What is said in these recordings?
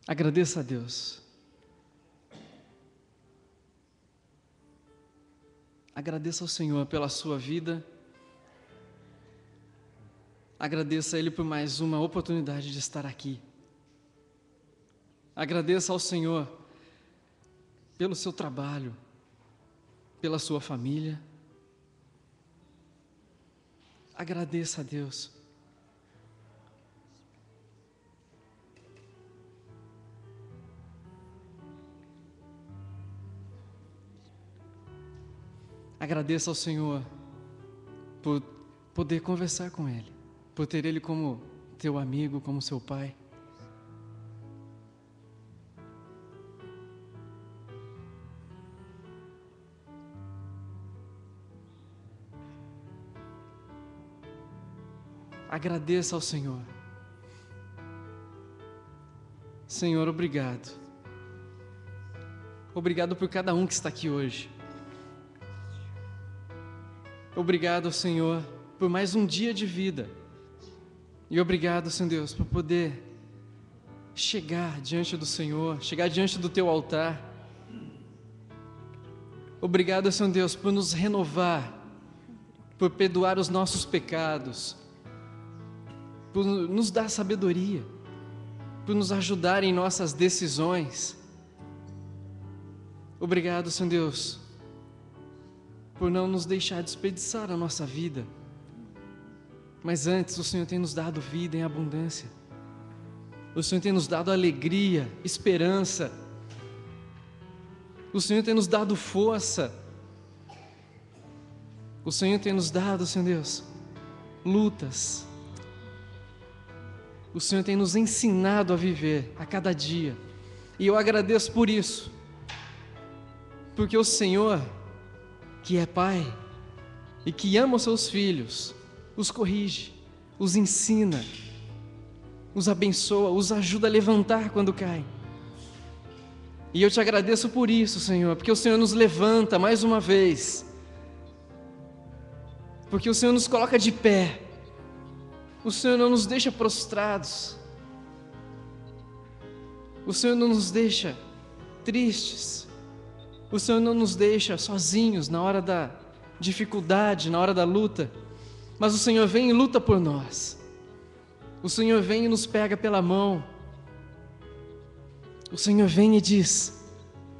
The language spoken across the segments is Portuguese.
Agradeça a Deus. Agradeça ao Senhor pela sua vida. Agradeça a Ele por mais uma oportunidade de estar aqui. Agradeça ao Senhor pelo seu trabalho, pela sua família. Agradeça a Deus. Agradeça ao Senhor por poder conversar com Ele, por ter Ele como teu amigo, como seu Pai. Agradeça ao Senhor. Senhor, obrigado. Obrigado por cada um que está aqui hoje. Obrigado, Senhor, por mais um dia de vida. E obrigado, Senhor Deus, por poder chegar diante do Senhor, chegar diante do Teu altar. Obrigado, Senhor Deus, por nos renovar, por perdoar os nossos pecados, por nos dar sabedoria, por nos ajudar em nossas decisões. Obrigado, Senhor Deus, por não nos deixar desperdiçar a nossa vida, mas antes o Senhor tem nos dado vida em abundância. O Senhor tem nos dado alegria, esperança. O Senhor tem nos dado força. O Senhor tem nos dado, Senhor Deus, lutas. O Senhor tem nos ensinado a viver a cada dia. E eu agradeço por isso. Porque o Senhor, que é Pai e que ama os seus filhos, os corrige, os ensina, os abençoa, os ajuda a levantar quando caem. E eu te agradeço por isso, Senhor, porque o Senhor nos levanta mais uma vez, porque o Senhor nos coloca de pé, o Senhor não nos deixa prostrados, o Senhor não nos deixa tristes, o Senhor não nos deixa sozinhos na hora da dificuldade, na hora da luta, mas o Senhor vem e luta por nós. O Senhor vem e nos pega pela mão. O Senhor vem e diz: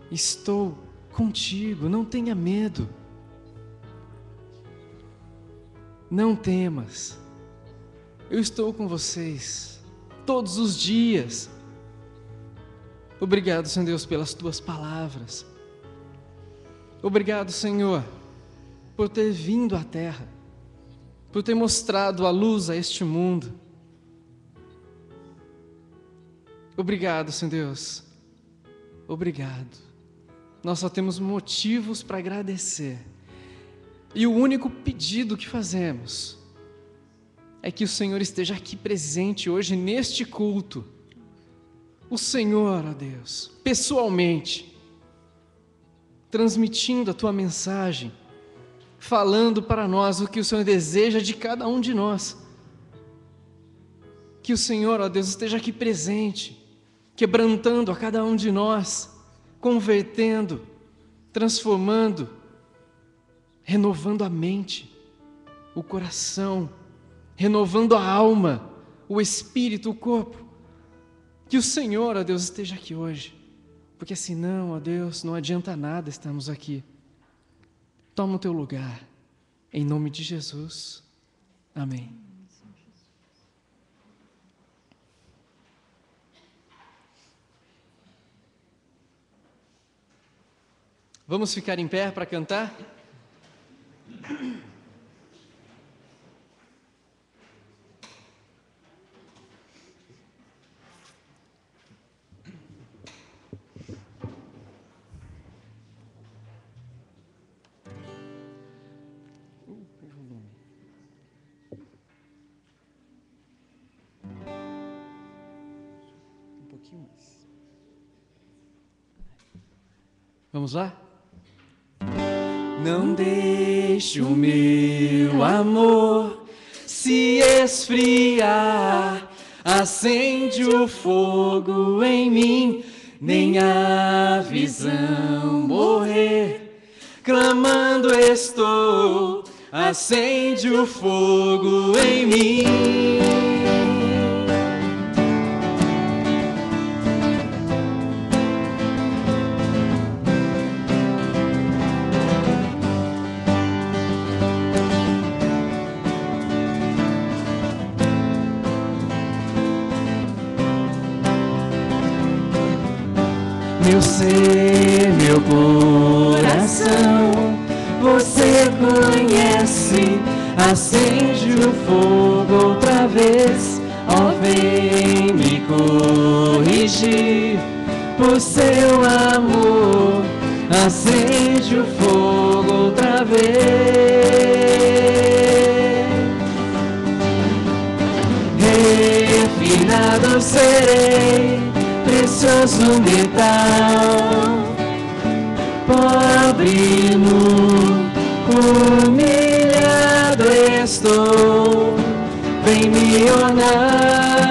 estou contigo, não tenha medo. Não temas. Eu estou com vocês todos os dias. Obrigado, Senhor Deus, pelas tuas palavras. Obrigado, Senhor, por ter vindo à terra, por ter mostrado a luz a este mundo. Obrigado, Senhor Deus. Obrigado. Nós só temos motivos para agradecer. E o único pedido que fazemos é que o Senhor esteja aqui presente hoje neste culto. O Senhor, ó Deus, pessoalmente, transmitindo a Tua mensagem, falando para nós o que o Senhor deseja de cada um de nós. Que o Senhor, ó Deus, esteja aqui presente, quebrantando a cada um de nós, convertendo, transformando, renovando a mente, o coração, renovando a alma, o espírito, o corpo. Que o Senhor, ó Deus, esteja aqui hoje, porque senão, ó Deus, não adianta nada estarmos aqui. Toma o teu lugar, em nome de Jesus. Amém. Vamos ficar em pé para cantar? Um pouquinho mais. Vamos lá? Não deixe o meu amor se esfriar, acende o fogo em mim, nem a visão morrer. Clamando estou, acende o fogo em mim. Meu ser, meu coração, você conhece, acende o fogo outra vez, ó, vem me corrigir, por seu amor, acende o fogo outra vez. Refinado serei, precioso metal, pobre nu, humilhado estou, vem me honrar,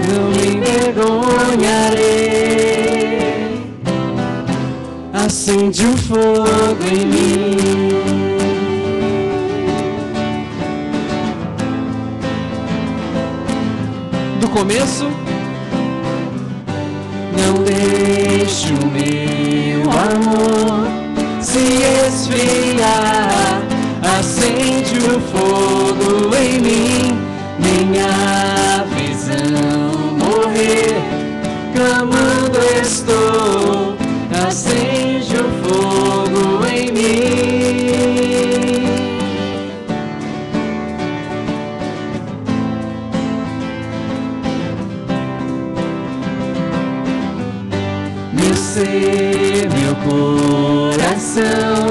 não me envergonharei, acende o fogo em mim. Do começo, não deixe o meu amor se esfriar, acende o fogo em mim, nem a visão morrer, clamando estou, acende o fogo em mim. Meu coração,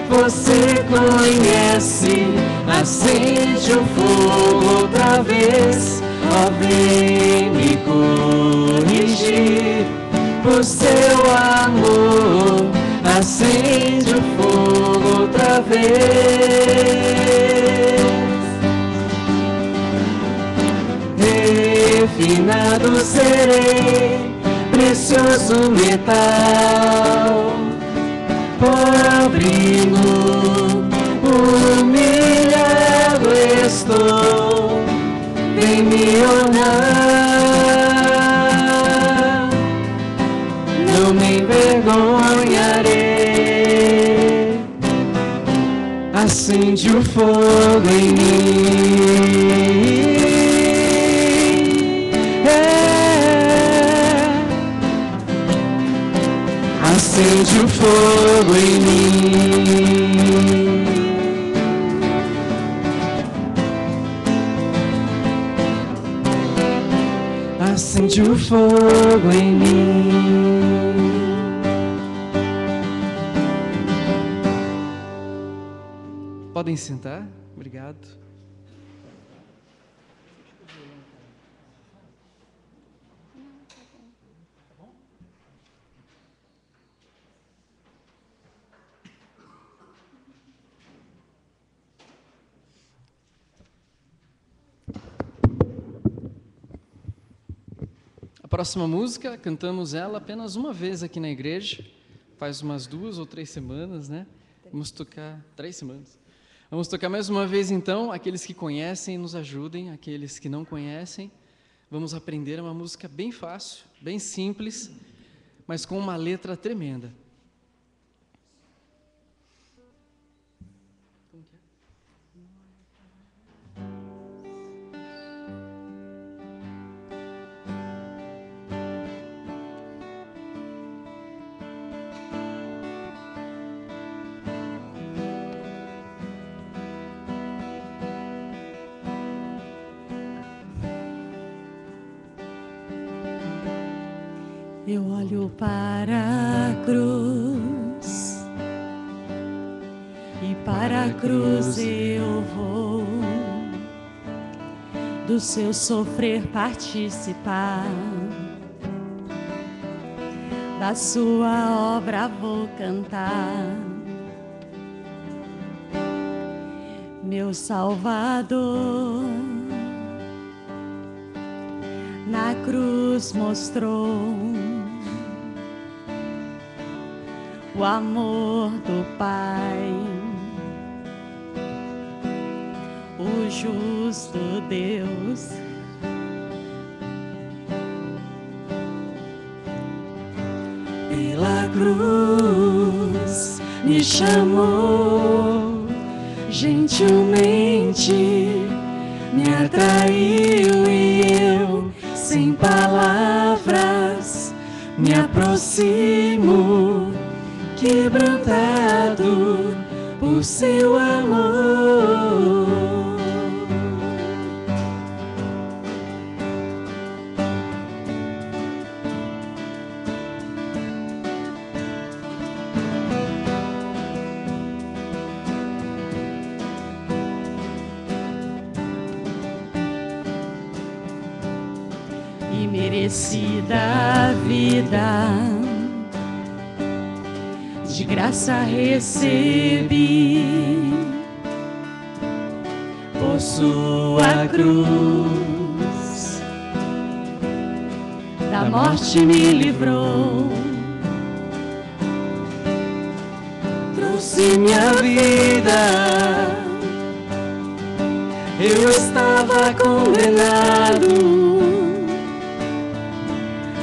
você conhece, acende o fogo outra vez, ó, vem me corrigir, por seu amor, acende o fogo outra vez. Refinado serei, precioso metal, pobre nu, humilhado estou, vem me honrar, não me envergonharei, acende o fogo em mim. Acende o fogo em mim. Acende o fogo em mim. Podem sentar. Obrigado. A próxima música, cantamos ela apenas uma vez aqui na igreja, faz umas 2 ou 3 semanas, né? Vamos tocar 3 semanas. Vamos tocar mais uma vez, então. Aqueles que conhecem, nos ajudem. Aqueles que não conhecem, vamos aprender uma música bem fácil, bem simples, mas com uma letra tremenda. Eu olho para a cruz e para a cruz eu vou, do seu sofrer participar, da sua obra vou cantar. meu Salvador. Na cruz mostrou o amor do Pai, o justo Deus. Pela cruz me chamou, gentilmente me atraiu e eu, sem palavras, me aproximo, quebrantado por seu amor. Imerecida vida, de graça recebi, por sua cruz, da morte me livrou, trouxe minha vida. Eu estava condenado,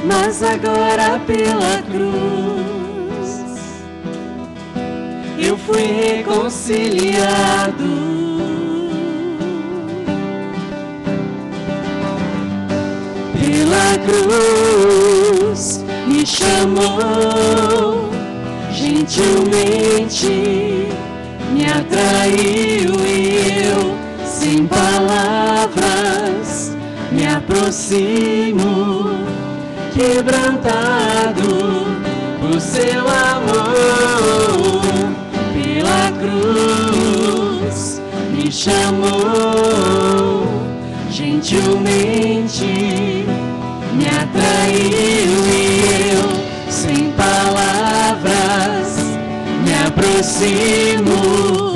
mas agora pela cruz eu fui reconciliado. Pela cruz me chamou, gentilmente me atraiu e eu, sem palavras, me aproximo, quebrantado por seu amor. Pela cruz me chamou, gentilmente me atraiu e eu, sem palavras, me aproximo,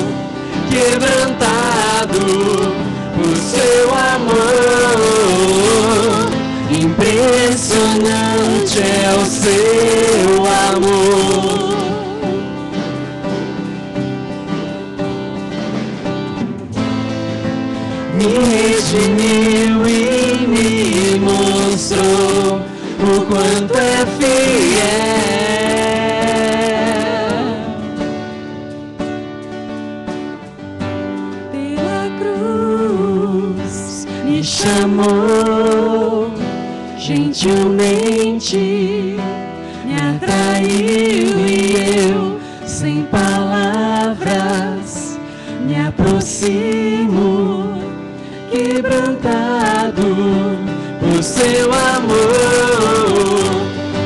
quebrantado por seu amor. Impressionante é o seu amor. Me redimiu e me mostrou o quanto é fiel. Pela cruz me chamou, gentilmente me atraiu e eu, sem palavras, me aproximo, quebrantado por seu amor.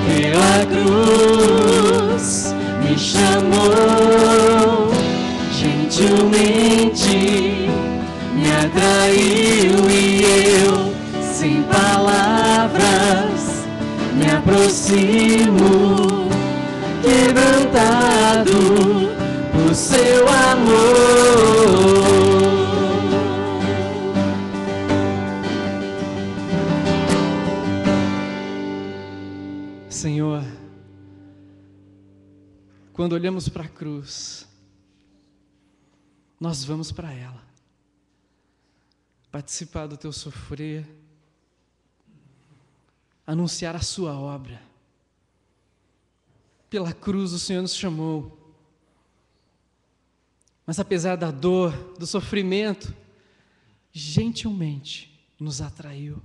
Pela cruz me chamou, gentilmente me atraiu e eu, sem palavras, me aproximo, quebrantado por seu amor. Senhor, quando olhamos para a cruz, nós vamos para ela, participar do teu sofrer, anunciar a sua obra. Pela cruz o Senhor nos chamou, mas apesar da dor, do sofrimento, gentilmente nos atraiu.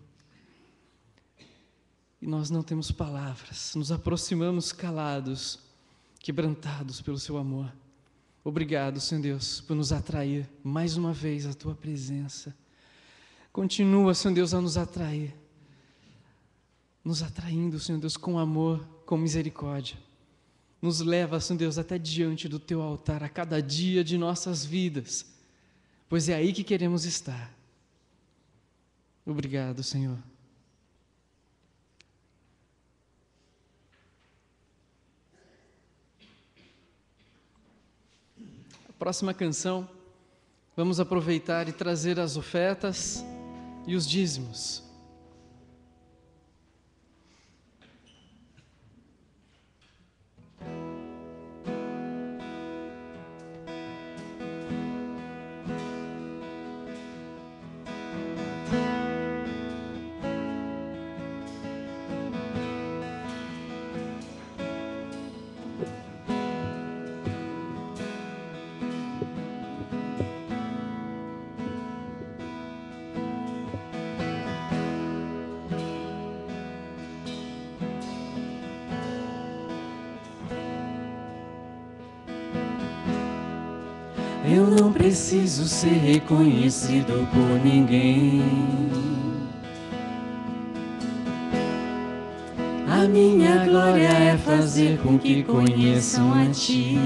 E nós não temos palavras, nos aproximamos calados, quebrantados pelo seu amor. Obrigado, Senhor Deus, por nos atrair mais uma vez à tua presença. Continua, Senhor Deus, a nos atrair, nos atraindo, Senhor Deus, com amor, com misericórdia. Nos leva, Senhor Deus, até diante do teu altar a cada dia de nossas vidas, pois é aí que queremos estar. Obrigado, Senhor. A próxima canção Vamos aproveitar e trazer as ofertas e os dízimos. Eu não preciso ser reconhecido por ninguém. A minha glória é fazer com que conheçam a Ti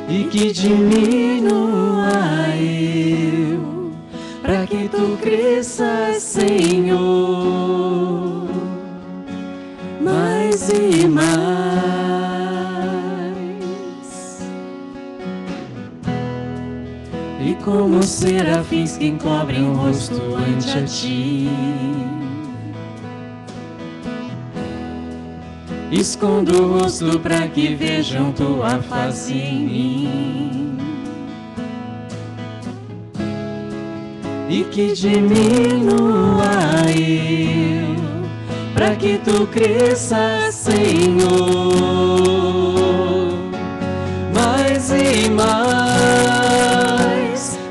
e que diminua eu, para que Tu cresças, Senhor, mais e mais. E como serafins que encobrem o rosto ante a Ti, escondo o rosto para que vejam Tua face em mim e que diminua eu, para que Tu cresças, Senhor, mais e mais.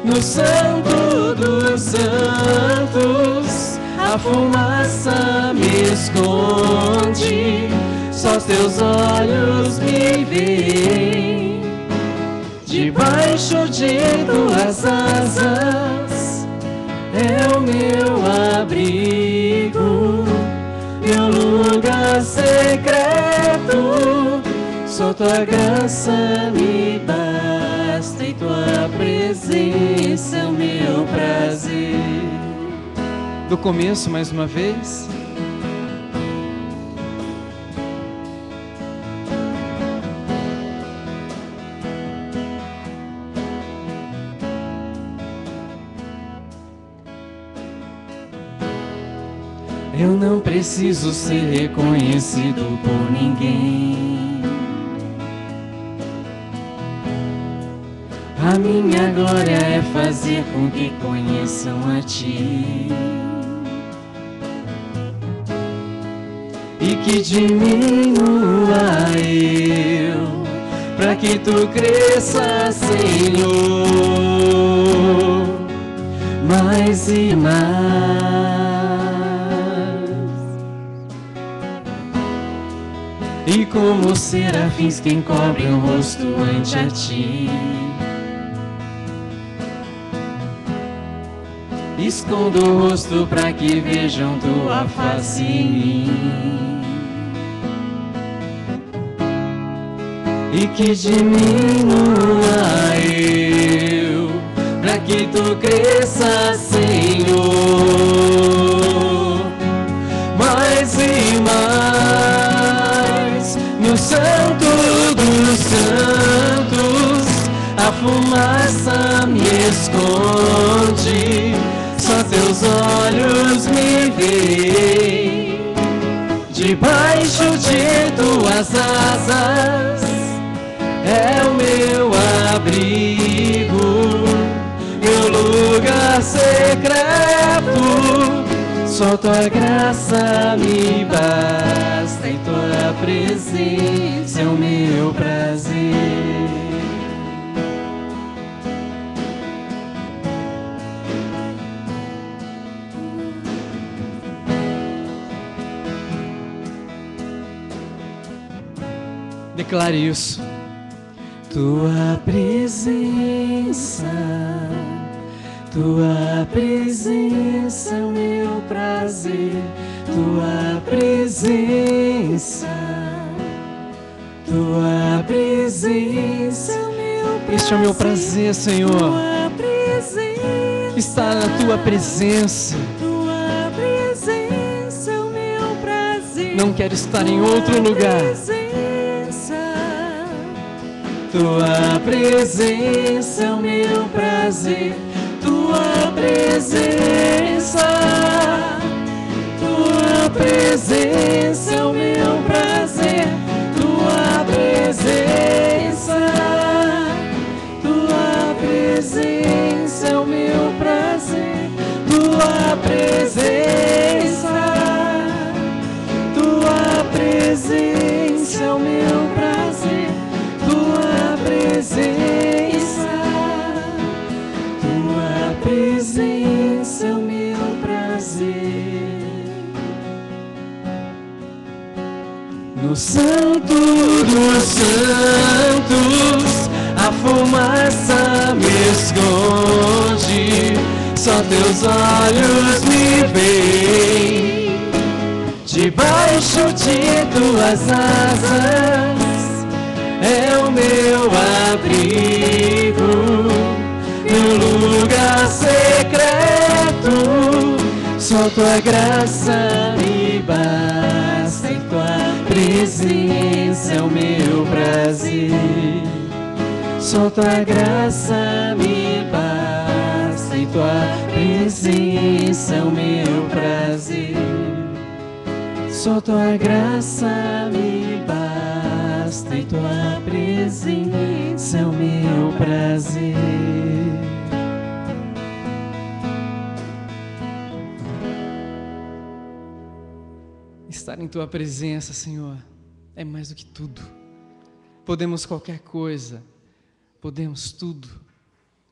No Santo dos Santos, a fumaça me esconde, só Teus olhos me veem. Debaixo de Tuas asas é o meu abrigo, meu lugar secreto. Só Tua graça me basta e Tua presença é o meu prazer. Do começo, mais uma vez. Eu não preciso ser reconhecido por ninguém. A minha glória é fazer com que conheçam a Ti e que diminua eu, para que Tu cresças, Senhor, mais e mais. E como serafins que encobrem o rosto ante a Ti, escondo o rosto para que vejam Tua face em mim e que diminua eu, para que Tu cresças, Senhor, mais e mais. No Santo dos Santos, a fumaça me esconde, só Teus olhos me veem. Debaixo de Tuas asas é o meu abrigo, meu lugar secreto. Só Tua graça me basta e Tua presença é o meu prazer. Declare isso. Tua presença, Tua presença é o meu prazer. Tua presença, Tua presença é o meu prazer. Este é o meu prazer, Senhor. Tua presença, estar na Tua presença. Tua presença é o meu prazer. Não quero estar em outro lugar. Tua presença é o meu prazer, Tua presença, Tua presença é o meu prazer, Tua presença, Tua presença é o meu prazer, Tua presença, Tua presença é o meu prazer, Tua presença, Tua presença é o meu prazer. No Santo dos Santos, a fumaça me esconde, só Teus olhos me veem. Debaixo de Tuas asas é o meu abrigo, meu lugar secreto. Só Tua graça me basta, e Tua presença é o meu prazer. Só Tua graça me basta, e Tua presença é o meu prazer. Só Tua graça me basta, e Tua presença é o meu prazer. Estar em Tua presença, Senhor, é mais do que tudo. Podemos qualquer coisa, podemos tudo,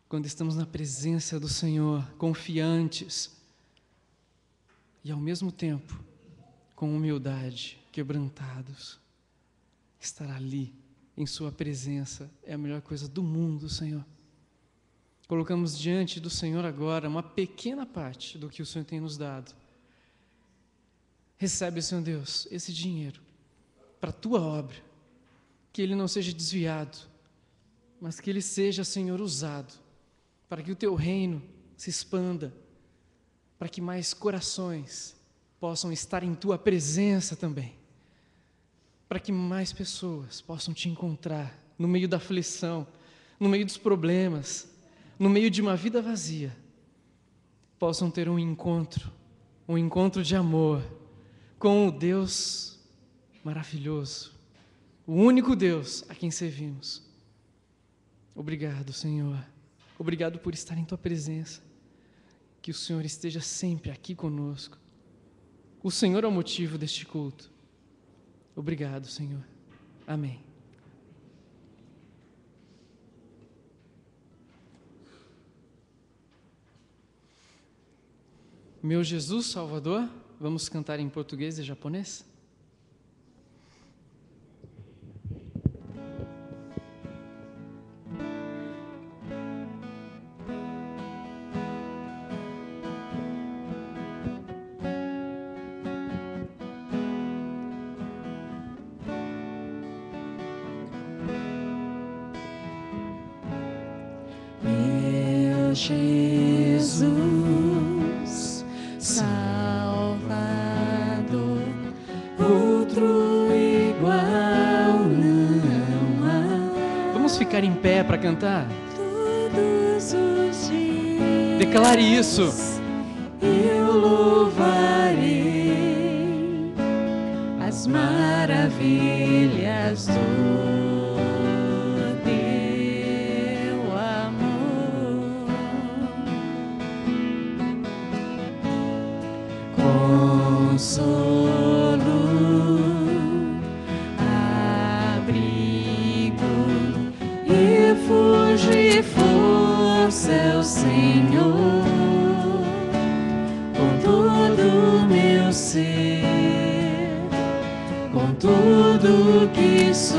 quando estamos na presença do Senhor, confiantes e, ao mesmo tempo, com humildade, quebrantados. Estar ali, em Sua presença, é a melhor coisa do mundo, Senhor. Colocamos diante do Senhor agora uma pequena parte do que o Senhor tem nos dado. Recebe, Senhor Deus, esse dinheiro para a Tua obra, que ele não seja desviado, mas que ele seja, Senhor, usado para que o Teu reino se expanda, para que mais corações possam estar em Tua presença também, para que mais pessoas possam Te encontrar no meio da aflição, no meio dos problemas, no meio de uma vida vazia, possam ter um encontro de amor com o Deus maravilhoso, o único Deus a quem servimos. Obrigado, Senhor. Obrigado por estar em Tua presença. Que o Senhor esteja sempre aqui conosco. O Senhor é o motivo deste culto. Obrigado, Senhor. Amém. Meu Jesus Salvador, vamos cantar em português e japonês? Meu Jesus Salvador, outro igual não há. Vamos ficar em pé para cantar? Todos os dias Declare isso. eu louvarei as maravilhas do Teu amor. Consolo, abrigo, refúgio e força é o Senhor, com todo o meu ser, com tudo que sou.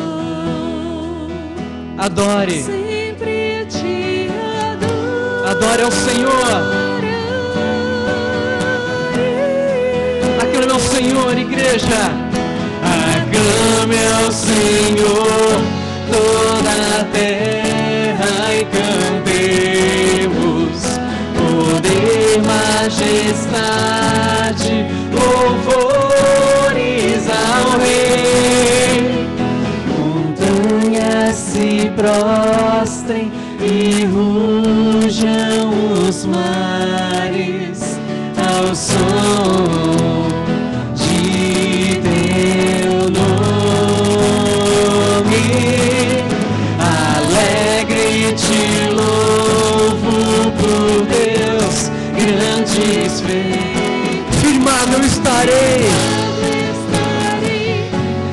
Adore. Sempre te adoro. Adore ao Senhor. Aclame ao Senhor, igreja. Aclame ao Senhor toda a terra e cantemos poder, majestade, louvores ao Rei. Montanhas se prostram prostrem e rujam os mares ao som de teu nome. Alegre te louvo por Deus, grandes feitos. Firmado eu estarei,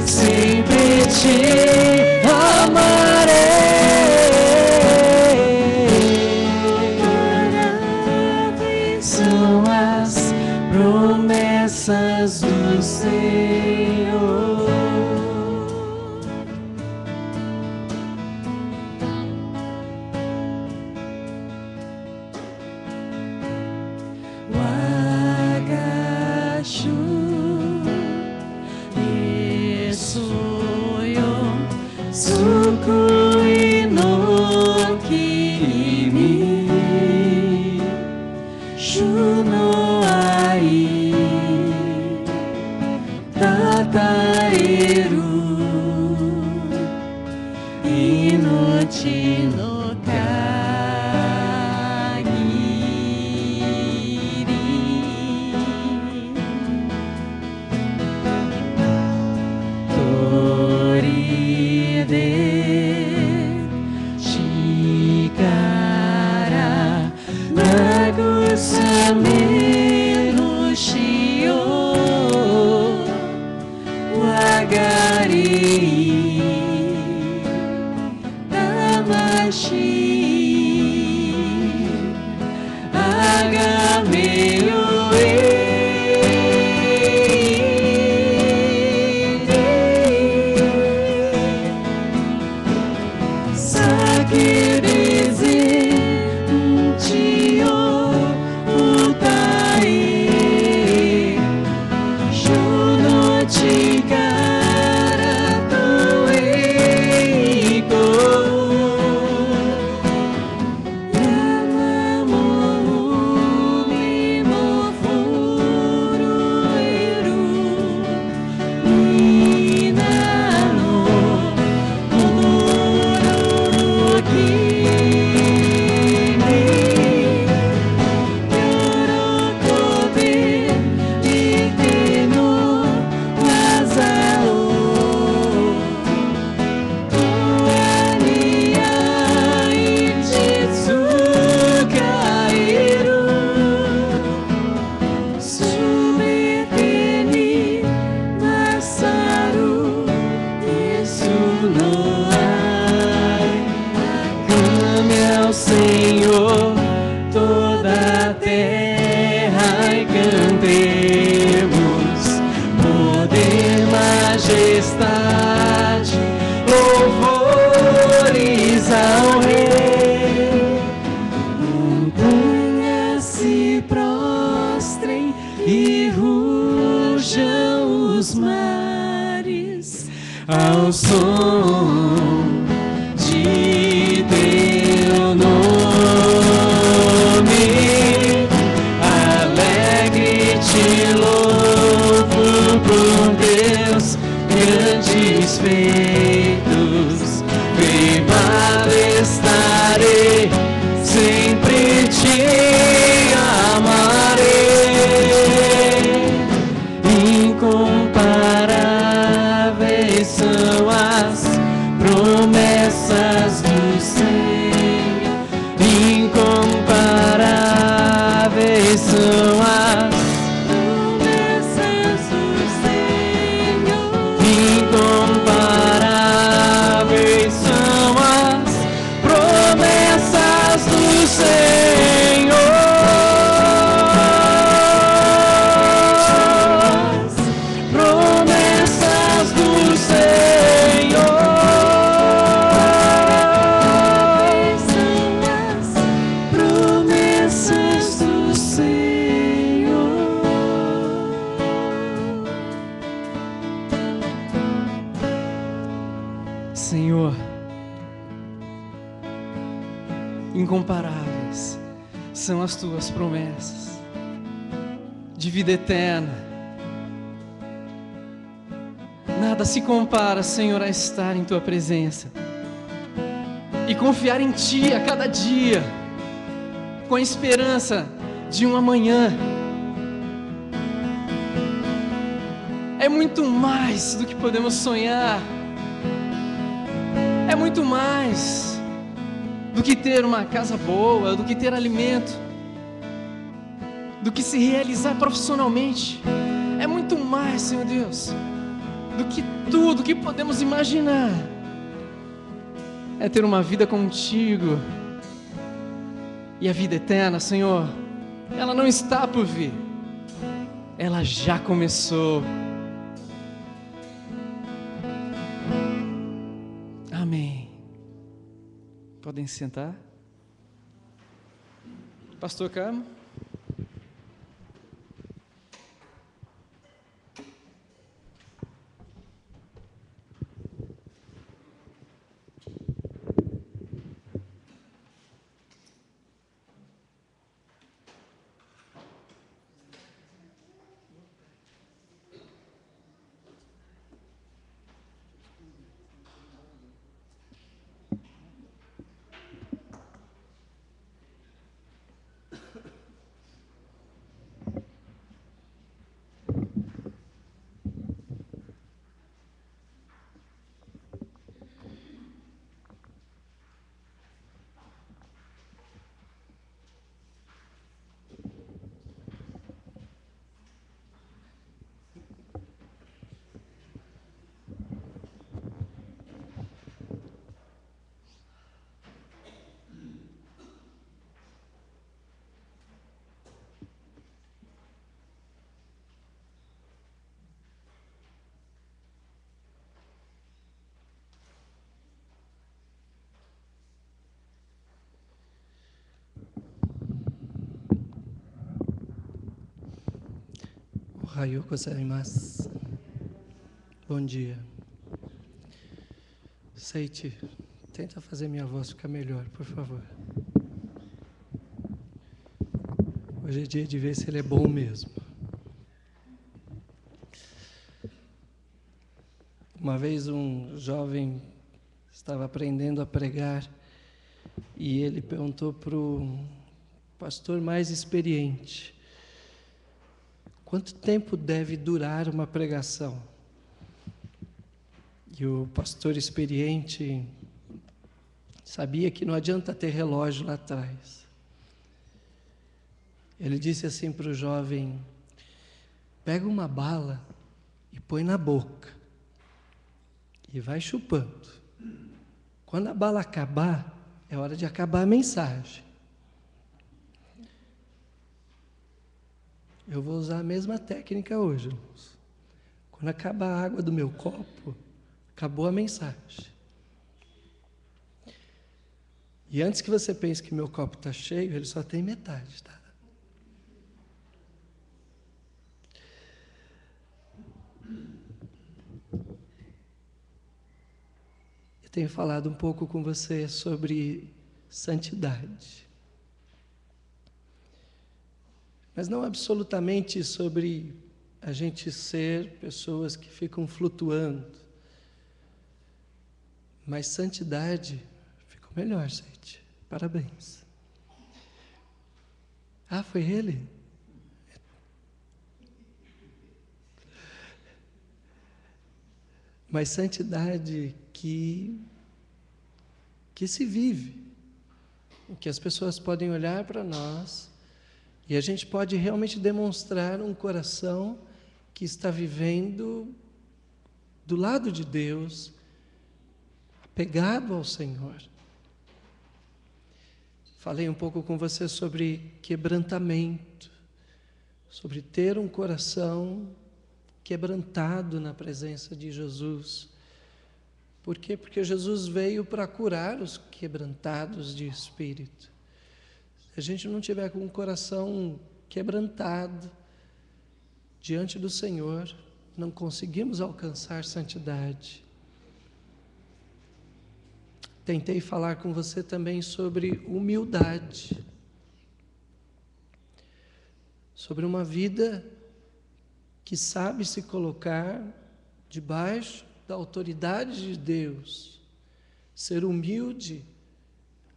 sempre te amarei. São as promessas do Senhor. Ao som de teu nome, alegre te louvo por Deus, grandes feitos, firmado estarei, sempre te amarei, incomparáveis são as promessas do Senhor, incomparáveis são as promessas do Senhor, incomparáveis são as promessas do Senhor. Senhor, incomparáveis são as tuas promessas de vida eterna. Nada se compara, Senhor, a estar em tua presença. e confiar em Ti a cada dia, com a esperança de um amanhã. É muito mais do que podemos sonhar, é muito mais do que ter uma casa boa, do que ter alimento, do que se realizar profissionalmente. É muito mais, Senhor Deus, do que tudo que podemos imaginar. É ter uma vida contigo. E a vida eterna, Senhor, ela não está por vir, ela já começou. Amém. Podem sentar. Pastor Carmo. Ohayou gozaimasu. Bom dia. Seiti, tenta fazer minha voz ficar melhor, por favor. Hoje é dia de ver se ele é bom mesmo. Uma vez um jovem estava aprendendo a pregar e ele perguntou para o pastor mais experiente: quanto tempo deve durar uma pregação? E o pastor experiente sabia que não adianta ter relógio lá atrás. Ele disse assim para o jovem: pega uma bala e põe na boca e vai chupando. Quando a bala acabar, é hora de acabar a mensagem. Eu vou usar a mesma técnica hoje, irmãos. Quando acabar a água do meu copo, acabou a mensagem. E antes que você pense que meu copo está cheio, ele só tem metade, tá? Eu tenho falado um pouco com você sobre santidade. Mas não absolutamente sobre a gente ser pessoas que ficam flutuando. Mas santidade ficou melhor, gente. Parabéns. Ah, foi ele? Mas santidade que se vive, em que as pessoas podem olhar para nós e a gente pode realmente demonstrar um coração que está vivendo do lado de Deus, apegado ao Senhor. Falei um pouco com você sobre quebrantamento, sobre ter um coração quebrantado na presença de Jesus. Por quê? Porque Jesus veio para curar os quebrantados de espírito. Se a gente não tiver com o coração quebrantado diante do Senhor, não conseguimos alcançar santidade. Tentei falar com você também sobre humildade, sobre uma vida que sabe se colocar debaixo da autoridade de Deus, ser humilde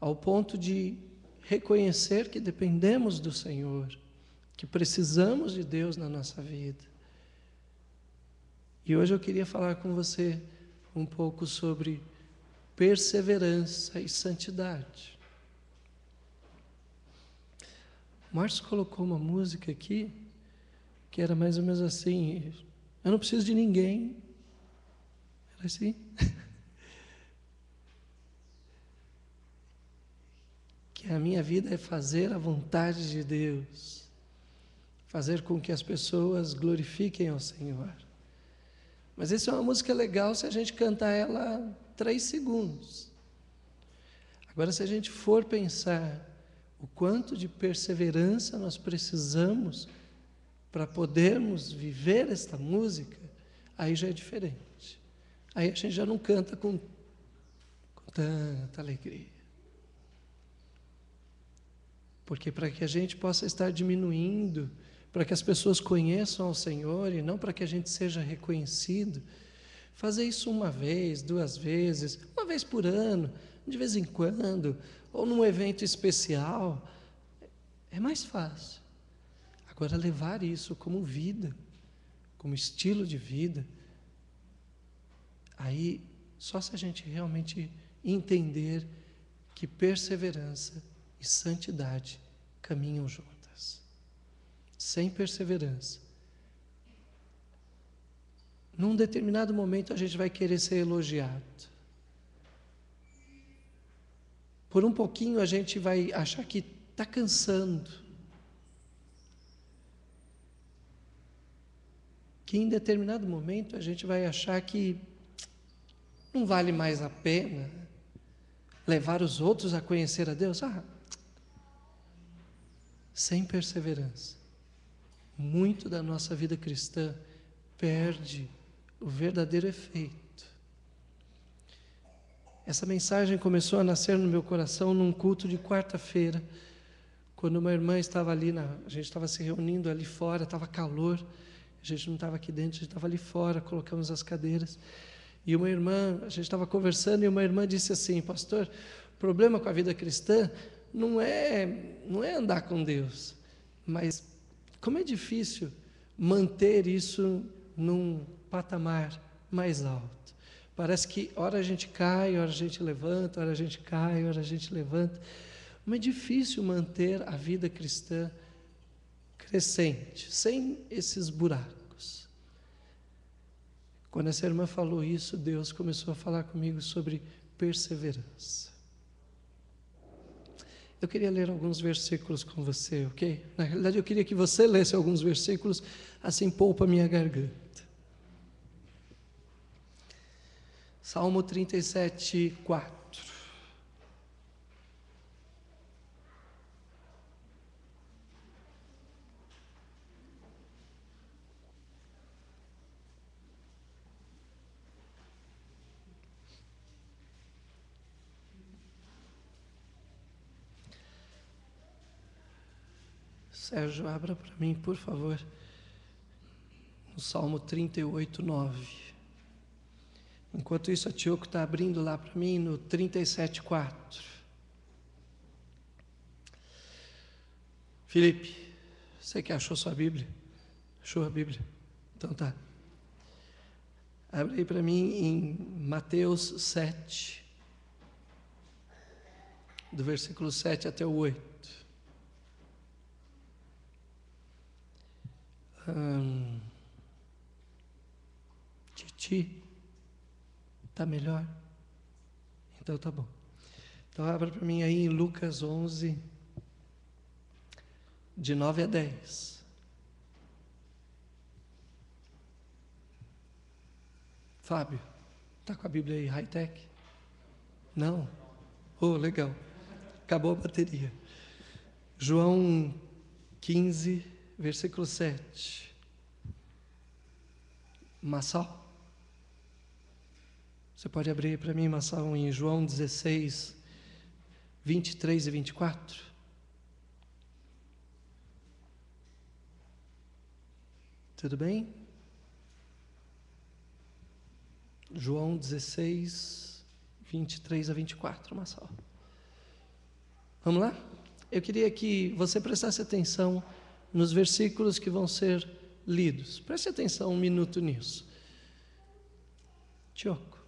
ao ponto de reconhecer que dependemos do Senhor, que precisamos de Deus na nossa vida. E hoje eu queria falar com você um pouco sobre perseverança e santidade. O Márcio colocou uma música aqui que era mais ou menos assim: eu não preciso de ninguém. Era assim? Que a minha vida é fazer a vontade de Deus, fazer com que as pessoas glorifiquem ao Senhor. Mas essa é uma música legal se a gente cantar ela 3 segundos. Agora, se a gente for pensar o quanto de perseverança nós precisamos para podermos viver esta música, aí já é diferente. Aí a gente já não canta com tanta alegria. Porque para que a gente possa estar diminuindo, para que as pessoas conheçam ao Senhor e não para que a gente seja reconhecido, fazer isso 1 vez, 2 vezes, 1 vez por ano, de vez em quando, ou num evento especial, é mais fácil. Agora, levar isso como vida, como estilo de vida, aí só se a gente realmente entender que perseverança e santidade caminham juntas. Sem perseverança, num determinado momento a gente vai querer ser elogiado. Por um pouquinho a gente vai achar que está cansando. Que em determinado momento a gente vai achar que não vale mais a pena levar os outros a conhecer a Deus. Sem perseverança, muito da nossa vida cristã perde o verdadeiro efeito. Essa mensagem começou a nascer no meu coração num culto de quarta-feira, quando uma irmã estava ali, a gente estava se reunindo ali fora, estava calor, a gente não estava aqui dentro, a gente estava ali fora, colocamos as cadeiras, e uma irmã, a gente estava conversando, e uma irmã disse assim: pastor, o problema com a vida cristã não é andar com Deus, mas como é difícil manter isso num patamar mais alto. Parece que ora a gente cai, ora a gente levanta, ora a gente cai, ora a gente levanta. Mas é difícil manter a vida cristã crescente, sem esses buracos. Quando essa irmã falou isso, Deus começou a falar comigo sobre perseverança. Eu queria ler alguns versículos com você, ok? Na realidade, eu queria que você lesse alguns versículos, assim poupa a minha garganta. Salmo 37, 4. Sérgio, abra para mim, por favor, no Salmo 38, 9. Enquanto isso, a Tioco está abrindo lá para mim no 37, 4. Felipe, você que achou sua Bíblia? Achou a Bíblia? Então tá. Abre aí para mim em Mateus 7, do versículo 7 até o 8. Titi, tá melhor? Então tá bom. Então abra para mim aí em Lucas 11, de 9 a 10. Fábio, tá com a Bíblia aí high-tech? Não? Oh, legal. Acabou a bateria. João 15, versículo 7. Massal? Você pode abrir para mim, Massal, em João 16, 23 e 24? Tudo bem? João 16, 23 a 24, Massal. Vamos lá? Eu queria que você prestasse atenção nos versículos que vão ser lidos. Preste atenção um minuto nisso. Tioco.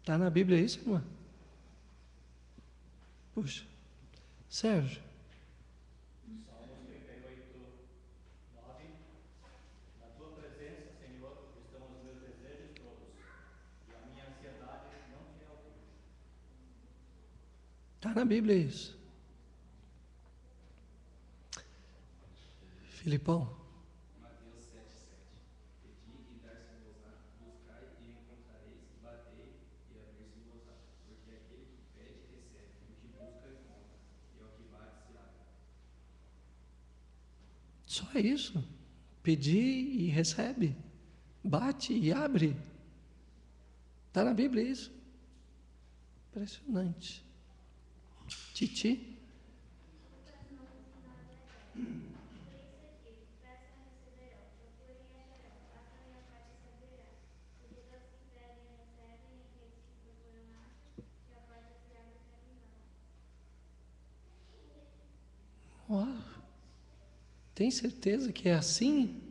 Está na Bíblia isso, irmã? Puxa. Sérgio. Salmos 38:9. Na tua presença, Senhor, estão os meus desejos todos, e a minha ansiedade não te alcança. Está na Bíblia isso. Filipão. Mateus 7:7. Pedi e dar-se-vos-á, buscai e encontrareis, batei e abrir-se-vos-á. Porque aquele que pede, recebe, e o que busca, encontra, e ao que bate, se abre. Só isso. Pedir e recebe. Bate e abre. Está na Bíblia isso. Impressionante. Titi. Ó, tem certeza que é assim?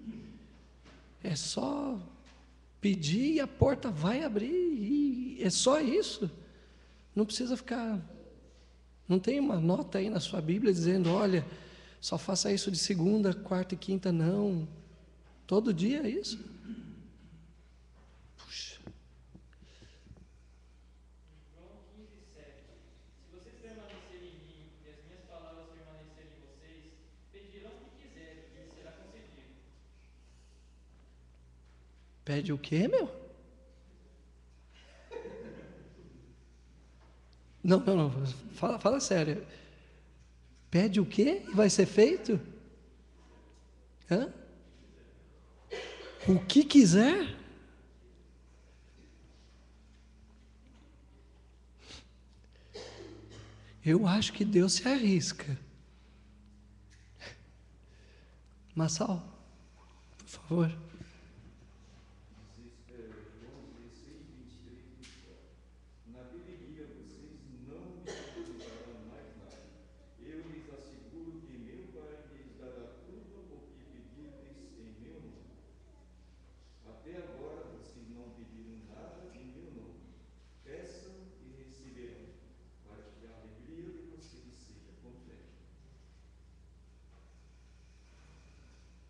É só pedir e a porta vai abrir, e é só isso. Não precisa ficar. Não tem uma nota aí na sua Bíblia dizendo: olha, só faça isso de segunda, quarta e quinta, não. Todo dia é isso. Puxa. João 15:7. Se vocês permanecerem em mim e as minhas palavras permanecerem em vocês, pedirão o que quiserem e lhes será concedido. Pede o quê, meu? Não. Fala sério. Pede o quê e vai ser feito? Hã? O que quiser? Eu acho que Deus se arrisca. Massal, por favor.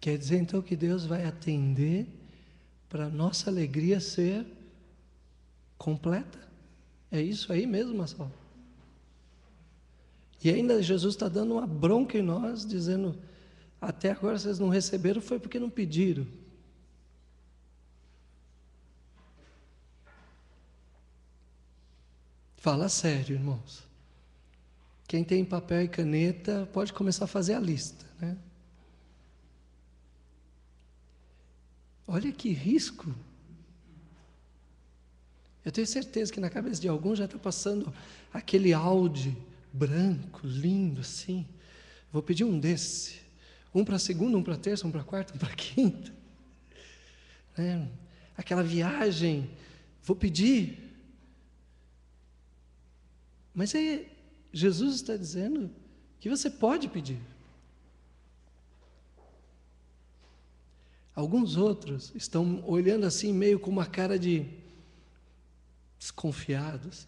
Quer dizer então que Deus vai atender para a nossa alegria ser completa? É isso aí mesmo, Marcelo? E ainda Jesus está dando uma bronca em nós, dizendo: até agora vocês não receberam, foi porque não pediram. Fala sério, irmãos. Quem tem papel e caneta pode começar a fazer a lista, né? Olha que risco. Eu tenho certeza que na cabeça de alguns já está passando aquele Audi branco, lindo assim. Vou pedir um desse. Um para segunda, um para terça, um para quarta, um para quinta. Né? Aquela viagem, vou pedir. Mas aí Jesus está dizendo que você pode pedir. Alguns outros estão olhando assim, meio com uma cara de desconfiados.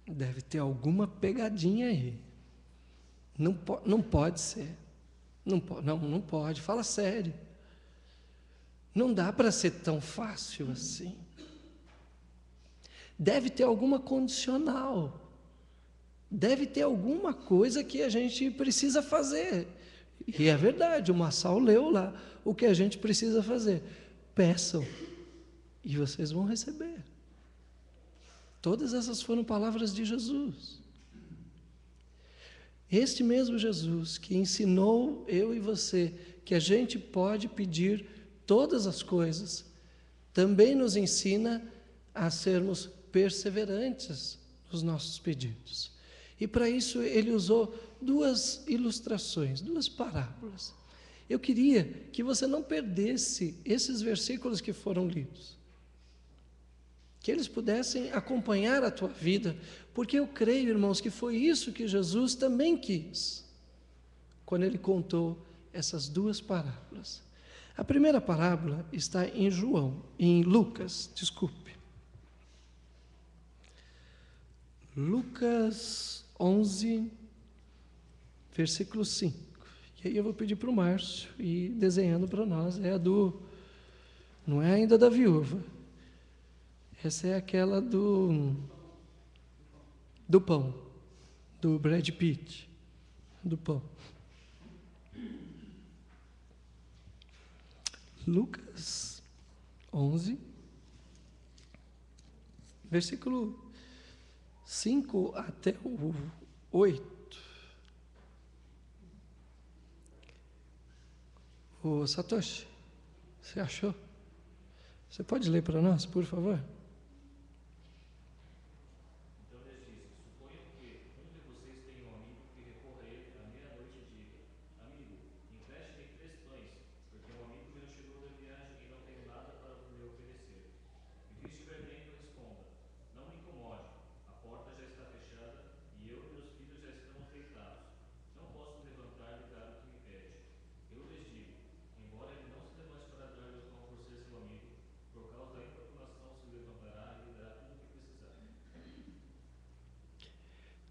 Deve ter alguma pegadinha aí. Não pode ser. Não pode. Fala sério. Não dá para ser tão fácil assim. Deve ter alguma condicional. Deve ter alguma coisa que a gente precisa fazer. E é verdade, o Massal leu lá o que a gente precisa fazer. Peçam e vocês vão receber. Todas essas foram palavras de Jesus. Este mesmo Jesus que ensinou eu e você que a gente pode pedir todas as coisas, também nos ensina a sermos perseverantes nos nossos pedidos. E para isso ele usou duas ilustrações, duas parábolas. Eu queria que você não perdesse esses versículos que foram lidos, que eles pudessem acompanhar a tua vida, porque eu creio, irmãos, que foi isso que Jesus também quis, quando Ele contou essas duas parábolas. A primeira parábola está em Lucas, Lucas 11, versículo 5. E aí eu vou pedir para o Márcio ir desenhando para nós. Não é ainda da viúva. Essa é aquela do pão, do Brad Pitt, do pão. Lucas 11, versículo 5 até o 8. Ô Satoshi, você achou? Você pode ler para nós, por favor? Então lhes disse: suponham que um de vocês tenha um amigo que recorra a ele à meia-noite e diga: amigo, empreste-me 3 pães, porque um amigo meu chegou da viagem e não tenho nada para lhe oferecer. E que estiver lendo, responda: não me incomode, a porta já está fechada e eu e meus filhos já estamos deitados. Não posso levantar e dar o que me pede. Eu lhes digo: embora ele não se levante para dar-lhe o pão por ser seu amigo, por causa da importunação se levantará e lhe dará tudo o que precisar.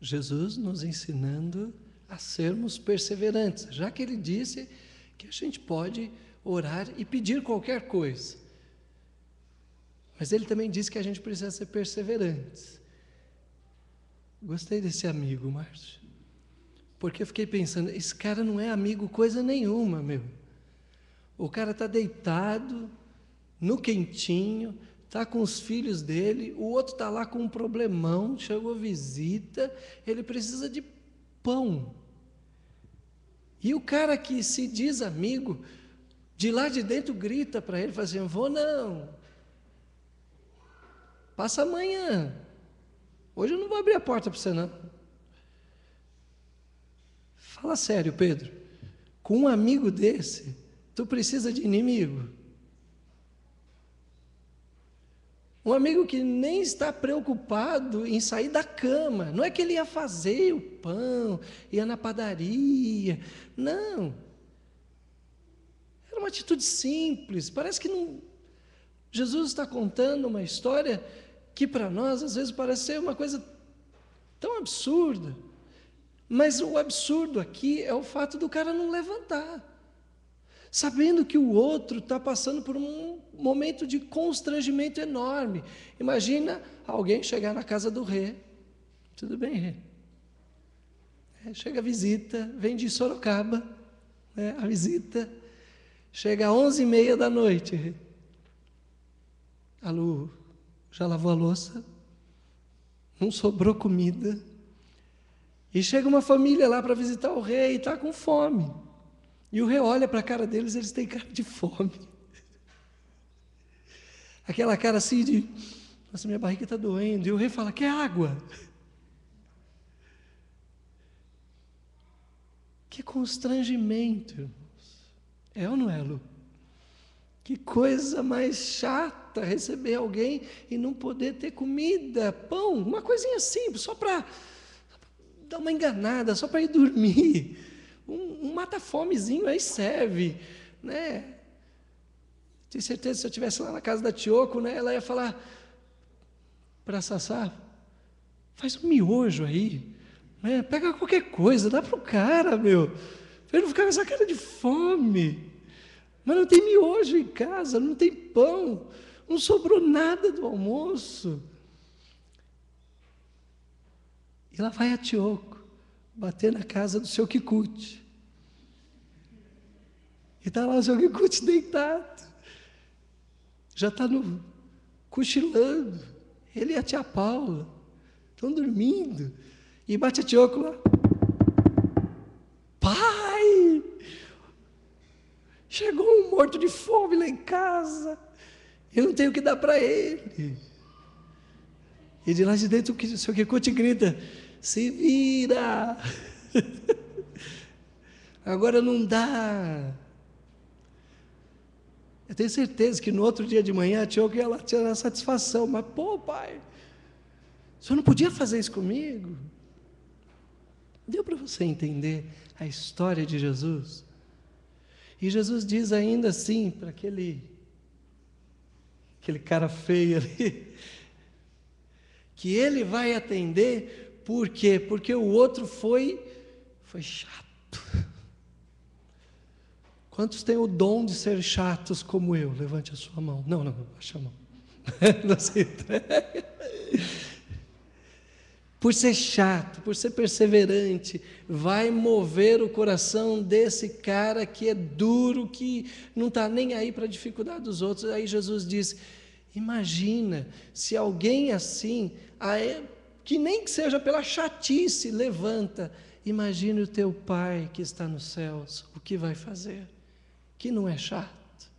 Jesus nos ensinando a sermos perseverantes, já que Ele disse que a gente pode orar e pedir qualquer coisa. Mas Ele também disse que a gente precisa ser perseverantes. Gostei desse amigo, Márcio, porque eu fiquei pensando, esse cara não é amigo coisa nenhuma, meu. O cara está deitado, no quentinho, está com os filhos dele, o outro está lá com um problemão, chegou visita, ele precisa de pão. E o cara que se diz amigo, de lá de dentro grita para ele, fala assim: vou não, passa amanhã, hoje eu não vou abrir a porta para você não. Fala sério, Pedro, com um amigo desse, tu precisa de inimigo? Um amigo que nem está preocupado em sair da cama. Não é que ele ia fazer o pão, ia na padaria. Não. Era uma atitude simples. Parece que não. Jesus está contando uma história que para nós às vezes parece ser uma coisa tão absurda. Mas o absurdo aqui é o fato do cara não levantar, sabendo que o outro está passando por um momento de constrangimento enorme. Imagina alguém chegar na casa do rei. Tudo bem, rei? Chega a visita, vem de Sorocaba, a visita, chega às 11h30 da noite. Rei. A Lu já lavou a louça, não sobrou comida, e chega uma família lá para visitar o rei e está com fome. E o rei olha para a cara deles, eles têm cara de fome. Aquela cara assim de, nossa, minha barriga está doendo. E o rei fala: quer água? Que constrangimento, irmãos. É ou não é, Lu? Que coisa mais chata receber alguém e não poder ter comida, pão, uma coisinha simples, só para dar uma enganada, só para ir dormir. Um mata-fomezinho aí serve, né? Tenho certeza que se eu estivesse lá na casa da Tioco, né, ela ia falar para a Sassá: faz um miojo aí, né? Pega qualquer coisa, dá para o cara, meu, para ele não ficar com essa cara de fome. Mas não tem miojo em casa, não tem pão, não sobrou nada do almoço. E lá vai a Tioco bater na casa do seu Kikuchi. E está lá o seu Kikuchi deitado. Já está cochilando. Ele e a tia Paula estão dormindo. E bate a Tioco lá: pai, chegou um morto de fome lá em casa. Eu não tenho o que dar para ele. E de lá de dentro o seu Kikuchi grita: se vira! Agora não dá. Eu tenho certeza que no outro dia de manhã a Tioco ia lá tirar satisfação. Mas, pô, pai, o senhor não podia fazer isso comigo? Deu para você entender a história de Jesus? E Jesus diz ainda assim para aquele cara feio ali, que ele vai atender, por quê? Porque o outro foi chato. Quantos têm o dom de ser chatos como eu? Levante a sua mão. Não, baixa a mão. Não se entrega. Por ser chato, por ser perseverante, vai mover o coração desse cara que é duro, que não está nem aí para a dificuldade dos outros. Aí Jesus diz: imagina se alguém assim, que nem que seja pela chatice, levanta. Imagine o teu Pai que está nos céus, o que vai fazer? Que não é chato,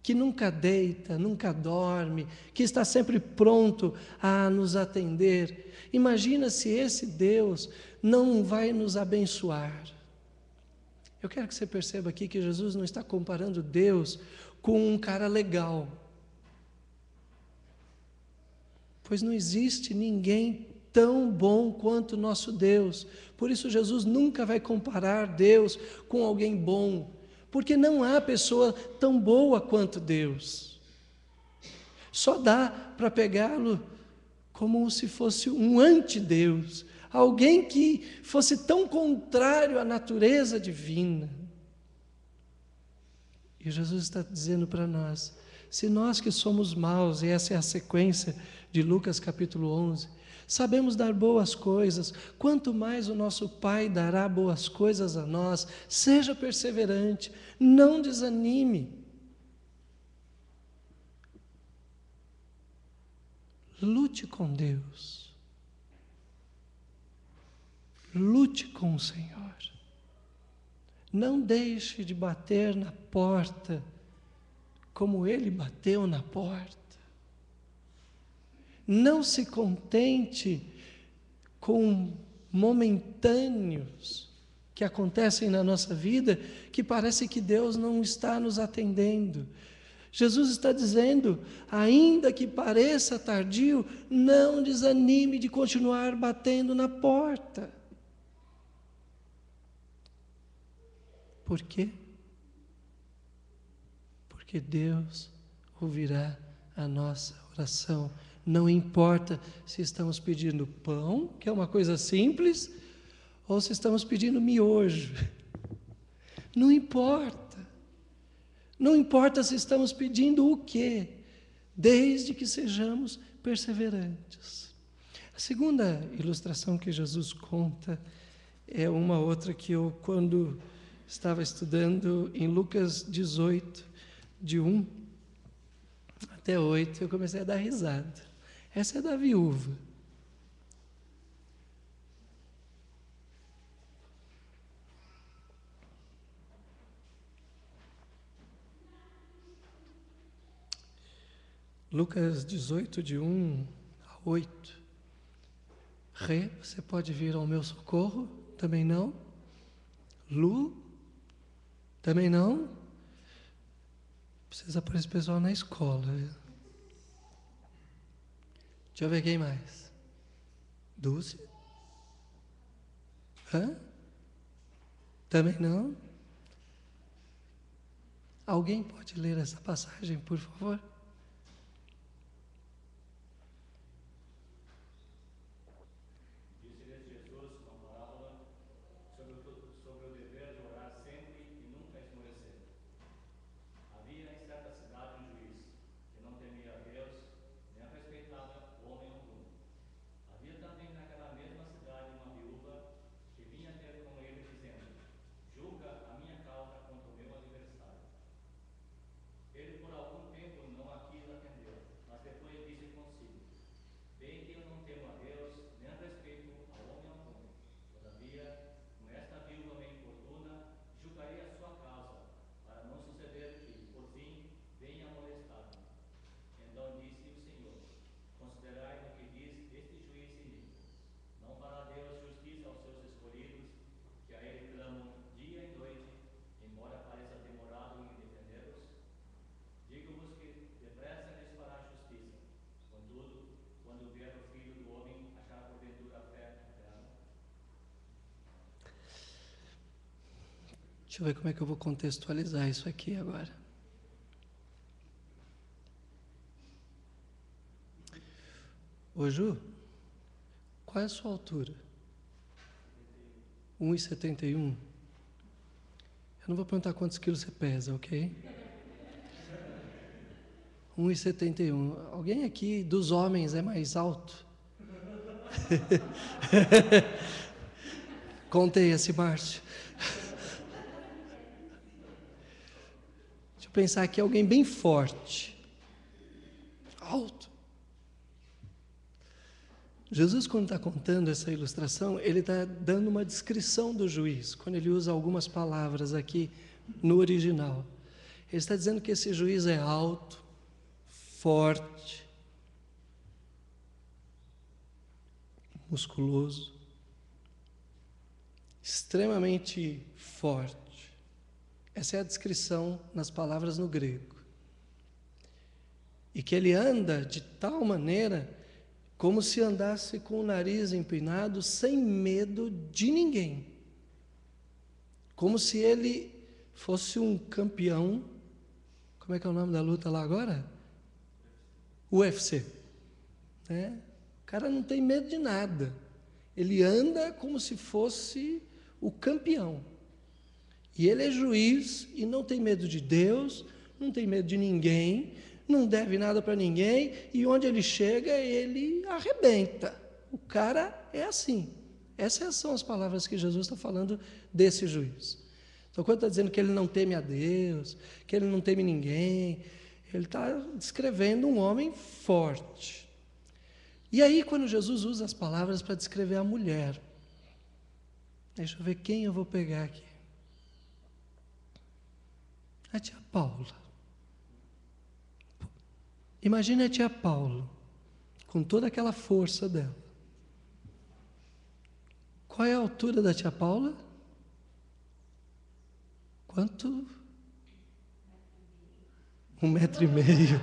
que nunca deita, nunca dorme, que está sempre pronto a nos atender. Imagina se esse Deus não vai nos abençoar. Eu quero que você perceba aqui que Jesus não está comparando Deus com um cara legal, pois não existe ninguém tão bom quanto o nosso Deus. Por isso Jesus nunca vai comparar Deus com alguém bom, porque não há pessoa tão boa quanto Deus. Só dá para pegá-lo como se fosse um antideus, alguém que fosse tão contrário à natureza divina. E Jesus está dizendo para nós, se nós que somos maus, e essa é a sequência de Lucas capítulo 11, sabemos dar boas coisas, quanto mais o nosso Pai dará boas coisas a nós. Seja perseverante, não desanime. Lute com Deus. Lute com o Senhor. Não deixe de bater na porta como Ele bateu na porta. Não se contente com momentâneos que acontecem na nossa vida, que parece que Deus não está nos atendendo. Jesus está dizendo, ainda que pareça tardio, não desanime de continuar batendo na porta. Por quê? Porque Deus ouvirá a nossa oração. Não importa se estamos pedindo pão, que é uma coisa simples, ou se estamos pedindo miojo. Não importa. Não importa se estamos pedindo o quê, desde que sejamos perseverantes. A segunda ilustração que Jesus conta é uma outra que eu, quando estava estudando em Lucas 18, de 1 até 8, eu comecei a dar risada. Essa é da viúva. Lucas 18, de 1 a 8. Rê, você pode vir ao meu socorro? Também não? Lu? Também não? Precisa pôr esse pessoal na escola. Viu? Deixa eu ver quem mais. Dulce? Hã? Também não? Alguém pode ler essa passagem, por favor? Ele por algum tempo não Deixa eu ver como é que eu vou contextualizar isso aqui agora. Ô Ju, qual é a sua altura? 1,71? Eu não vou perguntar quantos quilos você pesa, ok? 1,71. Alguém aqui dos homens é mais alto? Contei esse Márcio. Deixa eu pensar aqui, alguém bem forte. Alto. Jesus, quando está contando essa ilustração, ele está dando uma descrição do juiz, quando ele usa algumas palavras aqui no original. Ele está dizendo que esse juiz é alto, forte, musculoso, extremamente forte. Essa é a descrição nas palavras no grego. E que ele anda de tal maneira como se andasse com o nariz empinado, sem medo de ninguém. Como se ele fosse um campeão. Como é que é o nome da luta lá agora? UFC. Né? O cara não tem medo de nada. Ele anda como se fosse o campeão. E ele é juiz e não tem medo de Deus, não tem medo de ninguém, não deve nada para ninguém, e onde ele chega, ele arrebenta. O cara é assim. Essas são as palavras que Jesus está falando desse juiz. Então, quando está dizendo que ele não teme a Deus, que ele não teme ninguém, ele está descrevendo um homem forte. E aí, quando Jesus usa as palavras para descrever a mulher, deixa eu ver quem eu vou pegar aqui. A tia Paula. Imagina a tia Paula, com toda aquela força dela. Qual é a altura da tia Paula? Quanto? 1,5 metro.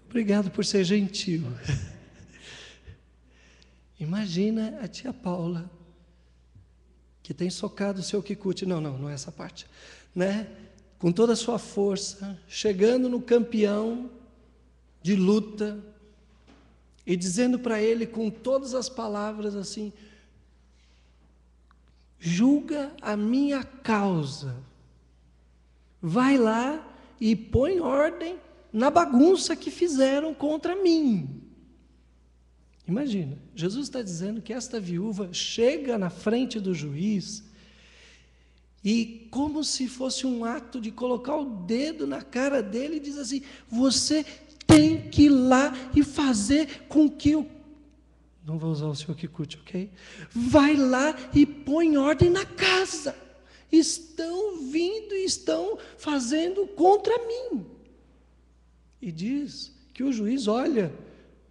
Obrigado por ser gentil. Imagina a tia Paula, que tem socado o seu quicute. Não é essa parte. Né? Com toda a sua força, chegando no campeão de luta e dizendo para ele com todas as palavras assim: julga a minha causa, vai lá e põe ordem na bagunça que fizeram contra mim. Imagina, Jesus está dizendo que esta viúva chega na frente do juiz e, como se fosse um ato de colocar o dedo na cara dele, diz assim: você tem que ir lá e fazer com que eu... Não vou usar o seu quicute, ok? Vai lá e põe ordem na casa. Estão vindo e estão fazendo contra mim. E diz que o juiz olha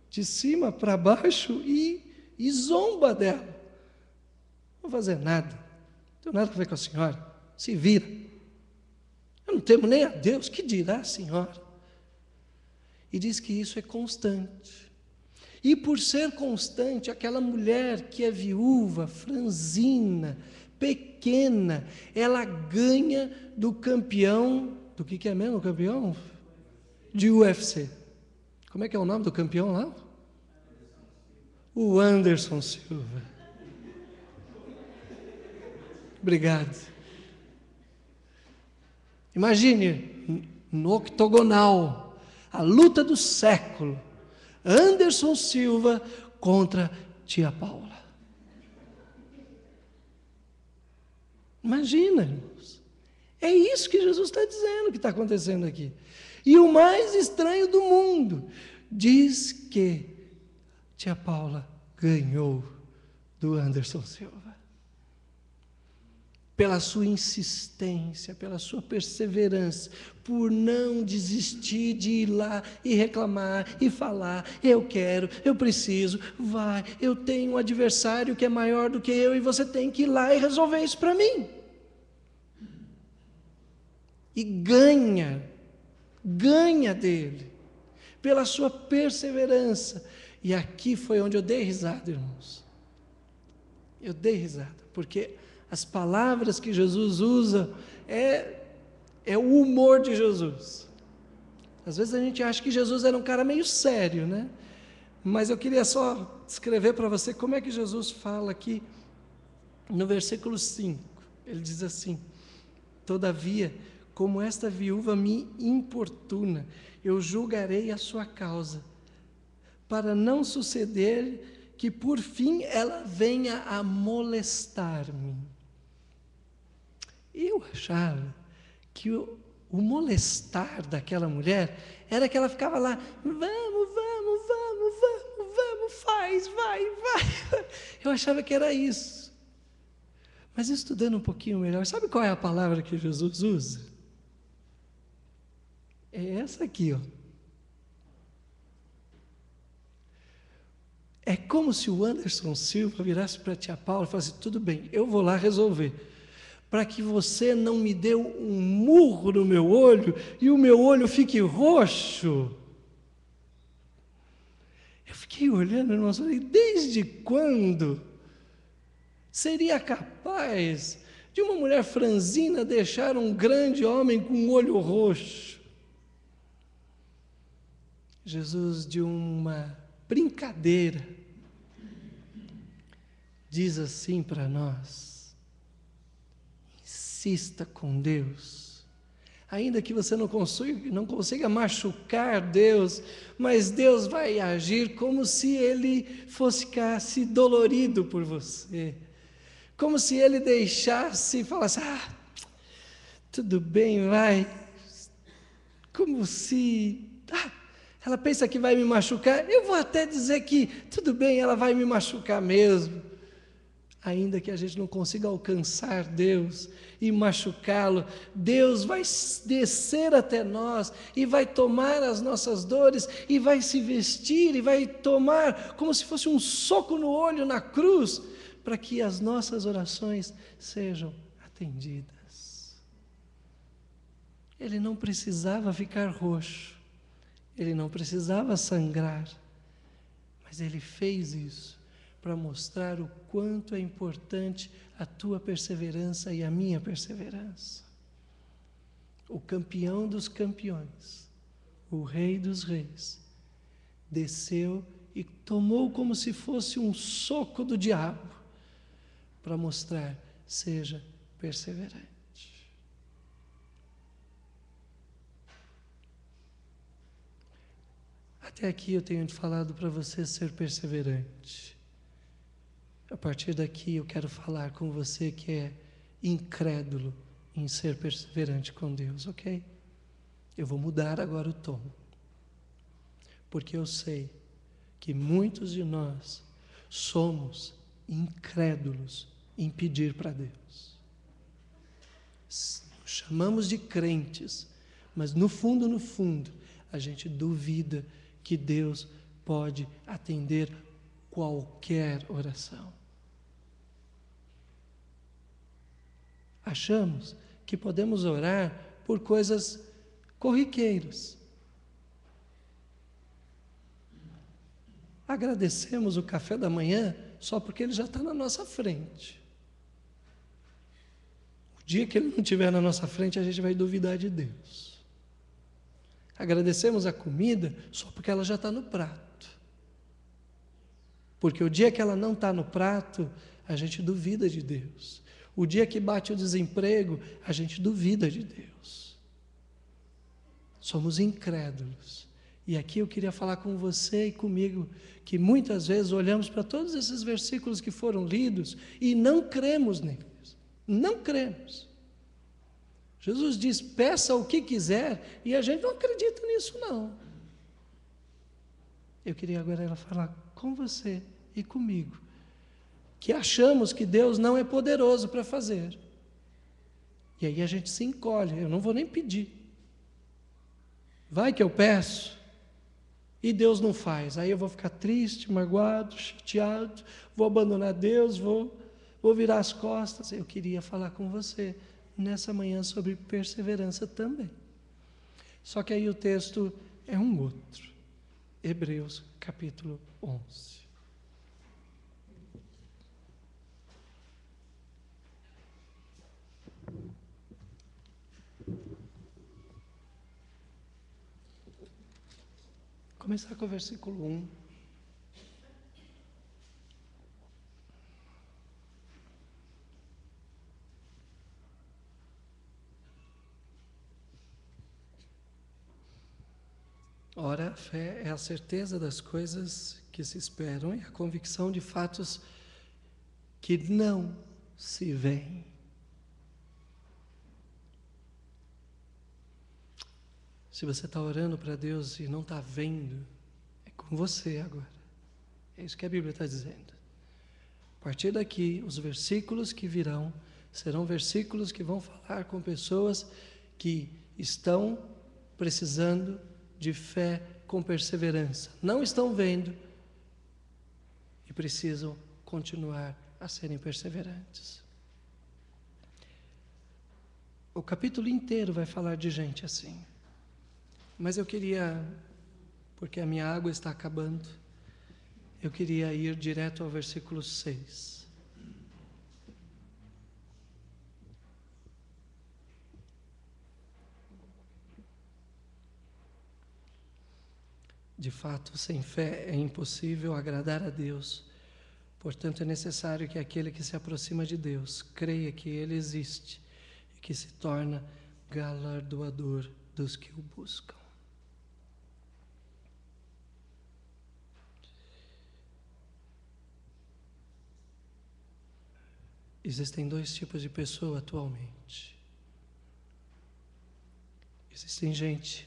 de cima para baixo e zomba dela. Não vou fazer nada. Não tenho nada a ver com a senhora. Se vira. Eu não temo nem a Deus. Que dirá a senhora? E diz que isso é constante. E por ser constante, aquela mulher que é viúva, franzina, pequena, ela ganha do campeão, do que é mesmo o campeão? De UFC. Como é que é o nome do campeão lá? O Anderson Silva. Obrigado. Imagine, no octogonal, a luta do século, Anderson Silva contra tia Paula. Imagina, irmãos. É isso que Jesus está dizendo que está acontecendo aqui. E o mais estranho do mundo, diz que tia Paula ganhou do Anderson Silva. Pela sua insistência, pela sua perseverança, por não desistir de ir lá e reclamar e falar: eu quero, eu preciso, vai, eu tenho um adversário que é maior do que eu e você tem que ir lá e resolver isso para mim. E ganha dele, pela sua perseverança. E aqui foi onde eu dei risada, irmãos. Eu dei risada, porque as palavras que Jesus usa, é o humor de Jesus. Às vezes a gente acha que Jesus era um cara meio sério, né? Mas eu queria só descrever para você como é que Jesus fala aqui no versículo 5. Ele diz assim: todavia, como esta viúva me importuna, eu julgarei a sua causa, para não suceder que por fim ela venha a molestar-me. Eu achava que o molestar daquela mulher era que ela ficava lá, vamos, faz, vai. Eu achava que era isso. Mas estudando um pouquinho melhor, sabe qual é a palavra que Jesus usa? É essa aqui, ó. É como se o Anderson Silva virasse para a tia Paula e falasse: tudo bem, eu vou lá resolver, para que você não me dê um murro no meu olho e o meu olho fique roxo. Eu fiquei olhando, irmãos, falei: desde quando seria capaz de uma mulher franzina deixar um grande homem com um olho roxo? Jesus, de uma brincadeira, diz assim para nós: insista com Deus, ainda que você não consiga machucar Deus, mas Deus vai agir como se Ele ficasse dolorido por você, como se Ele deixasse e falasse: tudo bem, vai, como se... ela pensa que vai me machucar, eu vou até dizer que tudo bem, ela vai me machucar mesmo. Ainda que a gente não consiga alcançar Deus e machucá-lo, Deus vai descer até nós e vai tomar as nossas dores e vai se vestir e vai tomar como se fosse um soco no olho na cruz, para que as nossas orações sejam atendidas. Ele não precisava ficar roxo, ele não precisava sangrar, mas ele fez isso para mostrar o quanto é importante a tua perseverança e a minha perseverança. O campeão dos campeões, o rei dos reis, desceu e tomou como se fosse um soco do diabo, para mostrar: seja perseverante. Até aqui eu tenho falado para você ser perseverante. A partir daqui eu quero falar com você que é incrédulo em ser perseverante com Deus, ok? Eu vou mudar agora o tom, porque eu sei que muitos de nós somos incrédulos em pedir para Deus. Nos chamamos de crentes, mas no fundo, a gente duvida que Deus pode atender qualquer oração. Achamos que podemos orar por coisas corriqueiras. Agradecemos o café da manhã só porque ele já está na nossa frente. O dia que ele não estiver na nossa frente, a gente vai duvidar de Deus. Agradecemos a comida só porque ela já está no prato. Porque o dia que ela não está no prato, a gente duvida de Deus. O dia que bate o desemprego, a gente duvida de Deus. Somos incrédulos. E aqui eu queria falar com você e comigo, que muitas vezes olhamos para todos esses versículos que foram lidos e não cremos neles. Não cremos. Jesus diz: peça o que quiser, e a gente não acredita nisso, não. Eu queria agora falar com você e comigo, que achamos que Deus não é poderoso para fazer. E aí a gente se encolhe: eu não vou nem pedir. Vai que eu peço e Deus não faz. Aí eu vou ficar triste, magoado, chateado, vou abandonar Deus, vou virar as costas. Eu queria falar com você nessa manhã sobre perseverança também. Só que aí o texto é um outro. Hebreus capítulo 11. Começar com o versículo 1. Ora, a fé é a certeza das coisas que se esperam e a convicção de fatos que não se veem. Se você está orando para Deus e não está vendo, é com você agora. É isso que a Bíblia está dizendo. A partir daqui, os versículos que virão serão versículos que vão falar com pessoas que estão precisando de fé com perseverança. Não estão vendo e precisam continuar a serem perseverantes. O capítulo inteiro vai falar de gente assim. Mas eu queria, porque a minha água está acabando, eu queria ir direto ao versículo 6. De fato, sem fé é impossível agradar a Deus. Portanto, é necessário que aquele que se aproxima de Deus creia que Ele existe e que se torna galardoador dos que o buscam. Existem dois tipos de pessoa atualmente. Existem gente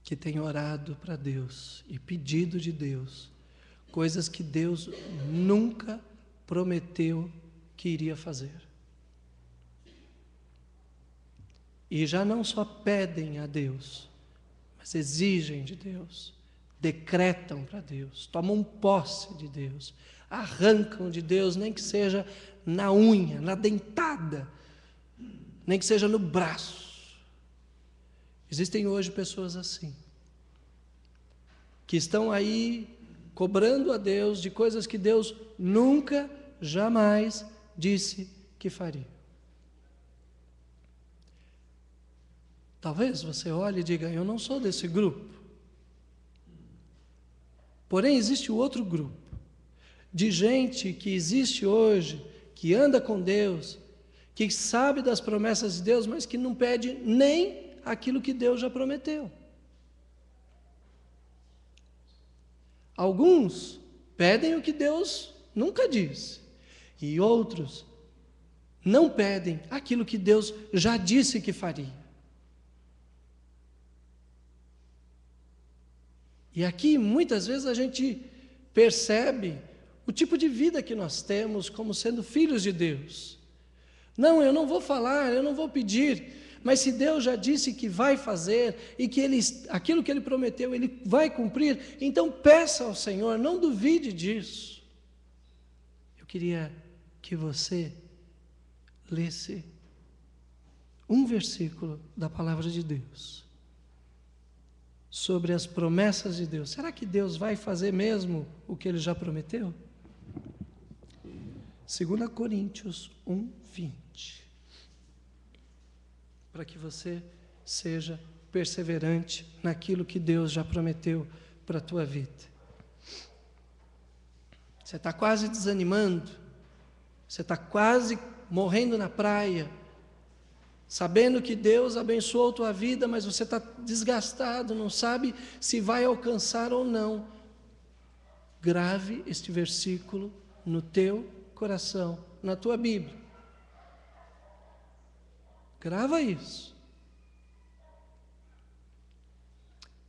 que tem orado para Deus e pedido de Deus coisas que Deus nunca prometeu que iria fazer. E já não só pedem a Deus, mas exigem de Deus, decretam para Deus, tomam posse de Deus, arrancam de Deus, nem que seja na unha, na dentada, nem que seja no braço. Existem hoje pessoas assim, que estão aí cobrando a Deus de coisas que Deus nunca, jamais disse que faria. Talvez você olhe e diga, eu não sou desse grupo. Porém, existe o outro grupo, de gente que existe hoje, que anda com Deus, que sabe das promessas de Deus, mas que não pede nem aquilo que Deus já prometeu. Alguns pedem o que Deus nunca disse, e outros não pedem aquilo que Deus já disse que faria. E aqui, muitas vezes, a gente percebe o tipo de vida que nós temos como sendo filhos de Deus. Não, eu não vou falar, eu não vou pedir, mas se Deus já disse que vai fazer e que aquilo que Ele prometeu, Ele vai cumprir, então peça ao Senhor, não duvide disso. Eu queria que você lesse um versículo da Palavra de Deus sobre as promessas de Deus. Será que Deus vai fazer mesmo o que Ele já prometeu? 2 Coríntios 1:20. Para que você seja perseverante naquilo que Deus já prometeu para a tua vida. Você está quase desanimando, você está quase morrendo na praia, sabendo que Deus abençoou tua vida, mas você está desgastado, não sabe se vai alcançar ou não. Grave este versículo no teu coração, na tua Bíblia. Grava isso.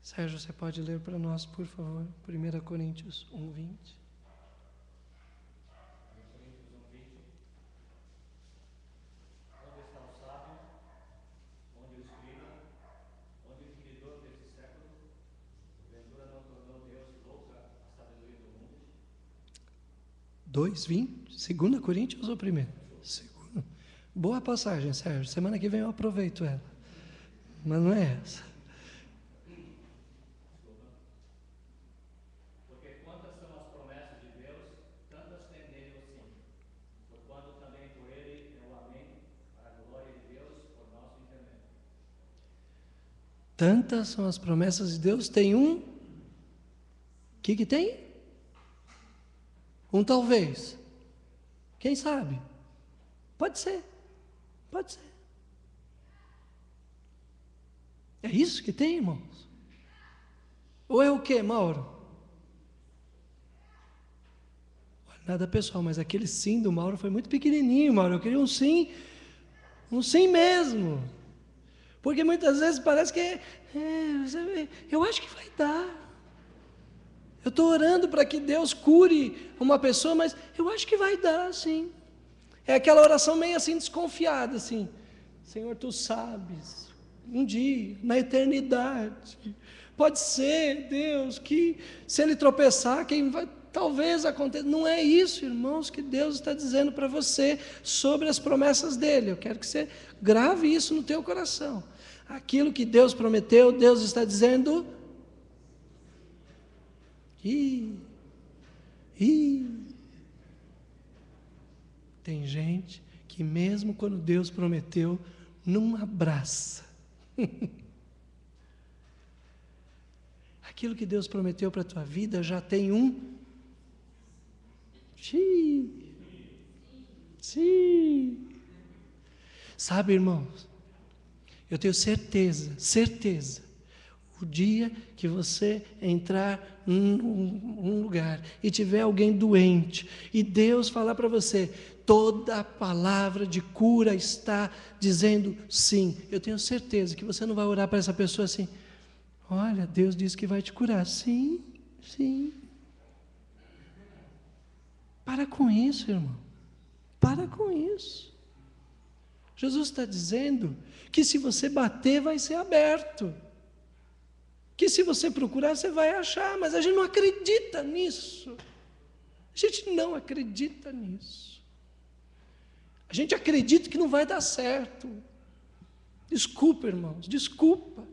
Sérgio, você pode ler para nós, por favor, 1 Coríntios 1:20. Onde o escriba, onde o inquiridor deste século, porventura não tornou Deus louca a sabedoria do mundo? 2:20, 2 Coríntios ou 1? Segundo. Boa passagem, Sérgio. Semana que vem eu aproveito ela. Mas não é essa. Porque quantas são as promessas de Deus, tantas tem nele o sim. Porquanto também por ele é o amém, para a glória de Deus, por nosso entendimento. tantas são as promessas de Deus, tem um... O que tem? Um talvez. Quem sabe? Pode ser. Pode ser. É isso que tem, irmãos? Ou é o quê, Mauro? Nada pessoal, mas aquele sim do Mauro foi muito pequenininho, Mauro. Eu queria um sim mesmo. Porque muitas vezes parece que eu acho que vai dar. Eu estou orando para que Deus cure uma pessoa, mas eu acho que vai dar, sim. É aquela oração meio assim desconfiada, assim. Senhor, tu sabes, um dia, na eternidade, pode ser, Deus, que se ele tropeçar, quem vai, talvez aconteça. Não é isso, irmãos, que Deus está dizendo para você sobre as promessas dele. Eu quero que você grave isso no teu coração. Aquilo que Deus prometeu, Deus está dizendo... Tem gente que mesmo quando Deus prometeu, não abraça. Aquilo que Deus prometeu para a tua vida já tem um... Sim. Sabe, irmãos, eu tenho certeza, o dia que você entrar num lugar e tiver alguém doente, e Deus falar para você, toda a palavra de cura está dizendo sim, eu tenho certeza que você não vai orar para essa pessoa assim, olha, Deus disse que vai te curar. Sim. Para com isso, irmão. Para com isso. Jesus está dizendo que se você bater, vai ser aberto. Que se você procurar, você vai achar. Mas a gente não acredita nisso. A gente não acredita nisso. A gente acredita que não vai dar certo. Desculpa, irmãos, desculpa.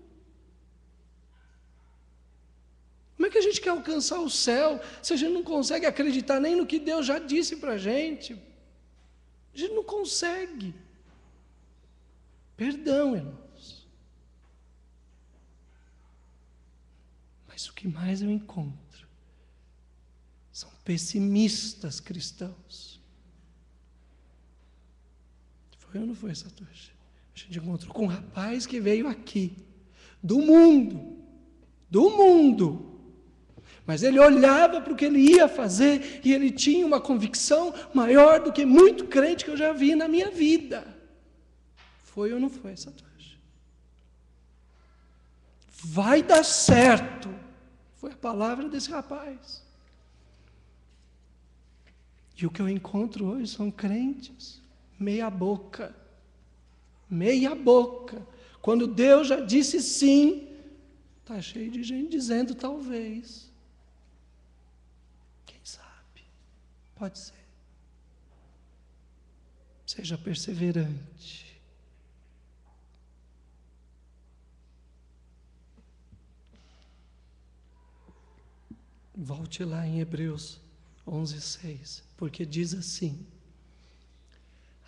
Como é que a gente quer alcançar o céu se a gente não consegue acreditar nem no que Deus já disse para a gente? A gente não consegue. Perdão, irmãos. Mas o que mais eu encontro são pessimistas cristãos. Foi ou não foi, Satoshi? A gente encontrou com um rapaz que veio aqui, do mundo, mas ele olhava para o que ele ia fazer e ele tinha uma convicção maior do que muito crente que eu já vi na minha vida. Foi ou não foi, Satoshi? Vai dar certo. Foi a palavra desse rapaz. E o que eu encontro hoje são crentes meia boca. Quando Deus já disse sim, está cheio de gente dizendo talvez. Quem sabe? Pode ser. Seja perseverante. Volte lá em Hebreus 11:6, porque diz assim: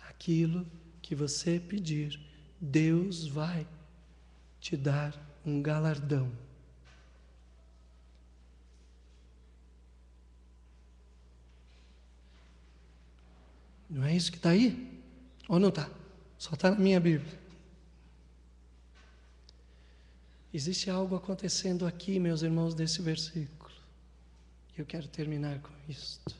aquilo que você pedir, Deus vai te dar um galardão. Não é isso que está aí? Ou não está? Só está na minha Bíblia. Existe algo acontecendo aqui, meus irmãos, desse versículo. E eu quero terminar com isto.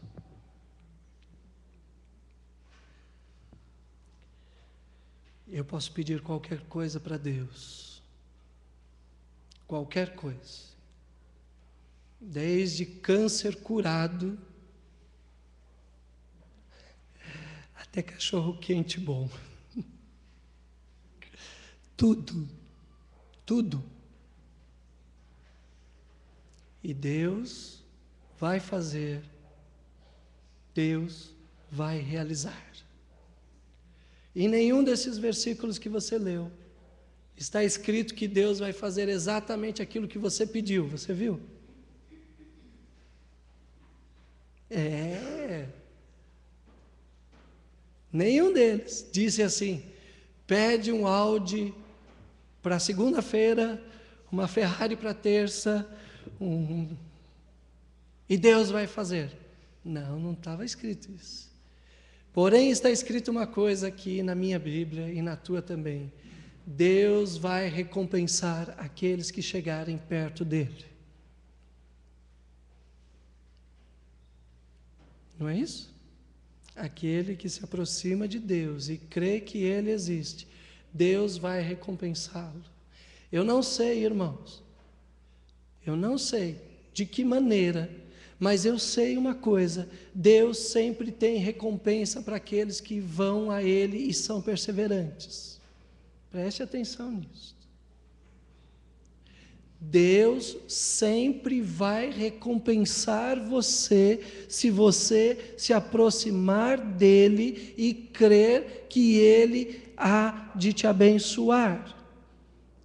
Eu posso pedir qualquer coisa para Deus. Qualquer coisa. Desde câncer curado até cachorro quente bom. Tudo. E Deus vai fazer, Deus vai realizar. Em nenhum desses versículos que você leu, está escrito que Deus vai fazer exatamente aquilo que você pediu. Você viu? Nenhum deles disse assim, pede um Audi para segunda-feira uma Ferrari para terça, e Deus vai fazer. Não, não estava escrito isso. Porém, está escrito uma coisa aqui na minha Bíblia e na tua também. Deus vai recompensar aqueles que chegarem perto dele. Não é isso? Aquele que se aproxima de Deus e crê que ele existe, Deus vai recompensá-lo. Eu não sei, irmãos, eu não sei de que maneira, mas eu sei uma coisa: Deus sempre tem recompensa para aqueles que vão a Ele e são perseverantes. Preste atenção nisso. Deus sempre vai recompensar você se você se aproximar dEle e crer que Ele há de te abençoar.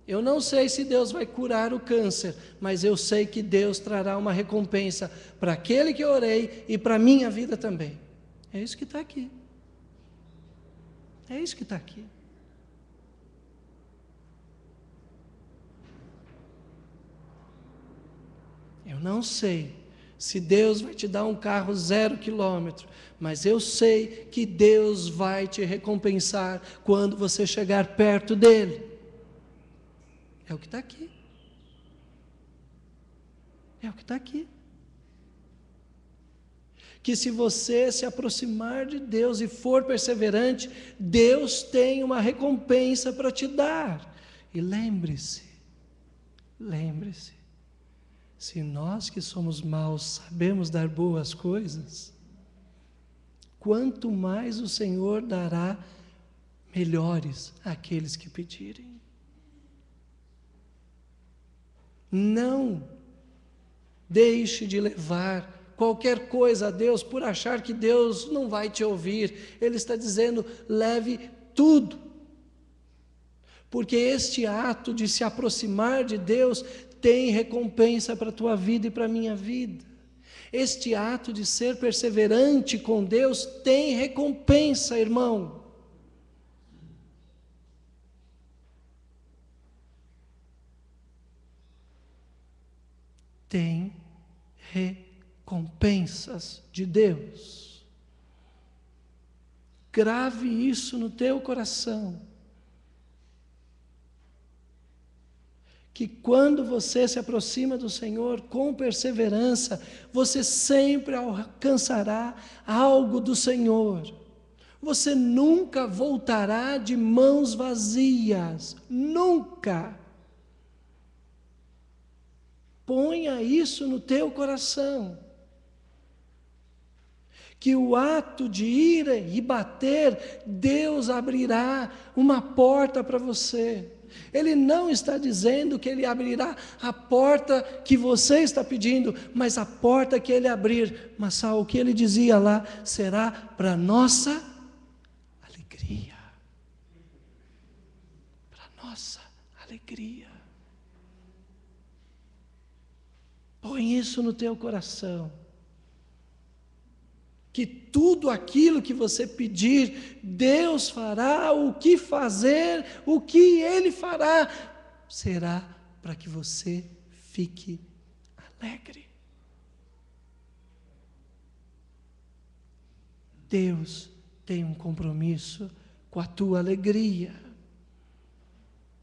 Eu não sei se Deus vai curar o câncer, mas eu sei que Deus trará uma recompensa para aquele que eu orei e para a minha vida também. É isso que está aqui. É isso que está aqui. Eu não sei se Deus vai te dar um carro 0 quilômetro, mas eu sei que Deus vai te recompensar quando você chegar perto dEle. É o que está aqui. É o que está aqui. Que se você se aproximar de Deus e for perseverante, Deus tem uma recompensa para te dar. E lembre-se, se nós que somos maus sabemos dar boas coisas, quanto mais o Senhor dará melhores àqueles que pedirem. Não deixe de levar qualquer coisa a Deus por achar que Deus não vai te ouvir. Ele está dizendo: leve tudo. Porque este ato de se aproximar de Deus tem recompensa para a tua vida e para a minha vida. Este ato de ser perseverante com Deus tem recompensa, irmão. Tem recompensas de Deus. Grave isso no teu coração. Que quando você se aproxima do Senhor com perseverança, você sempre alcançará algo do Senhor. Você nunca voltará de mãos vazias. Nunca. Ponha isso no teu coração. Que o ato de ir e bater, Deus abrirá uma porta para você. Ele não está dizendo que Ele abrirá a porta que você está pedindo, mas a porta que Ele abrir. Mas o que Ele dizia lá será para nossa alegria. Para nossa alegria. Põe isso no teu coração. Que tudo aquilo que você pedir, Deus fará. O que fazer, o que Ele fará, será para que você fique alegre. Deus tem um compromisso com a tua alegria.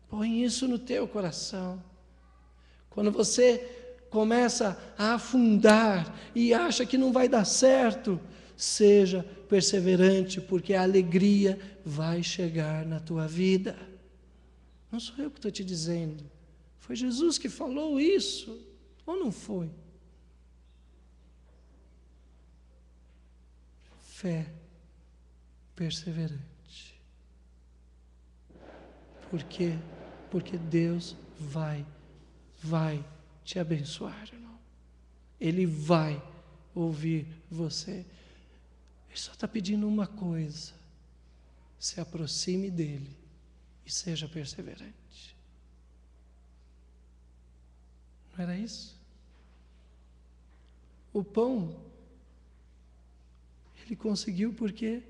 Põe isso no teu coração. Quando você começa a afundar e acha que não vai dar certo, seja perseverante, porque a alegria vai chegar na tua vida. Não sou eu que estou te dizendo, foi Jesus que falou isso, ou não foi? Fé perseverante. Por quê? Porque Deus vai te abençoar, irmão. Ele vai ouvir você. Ele só está pedindo uma coisa: se aproxime dele e seja perseverante. Não era isso? O pão, ele conseguiu porque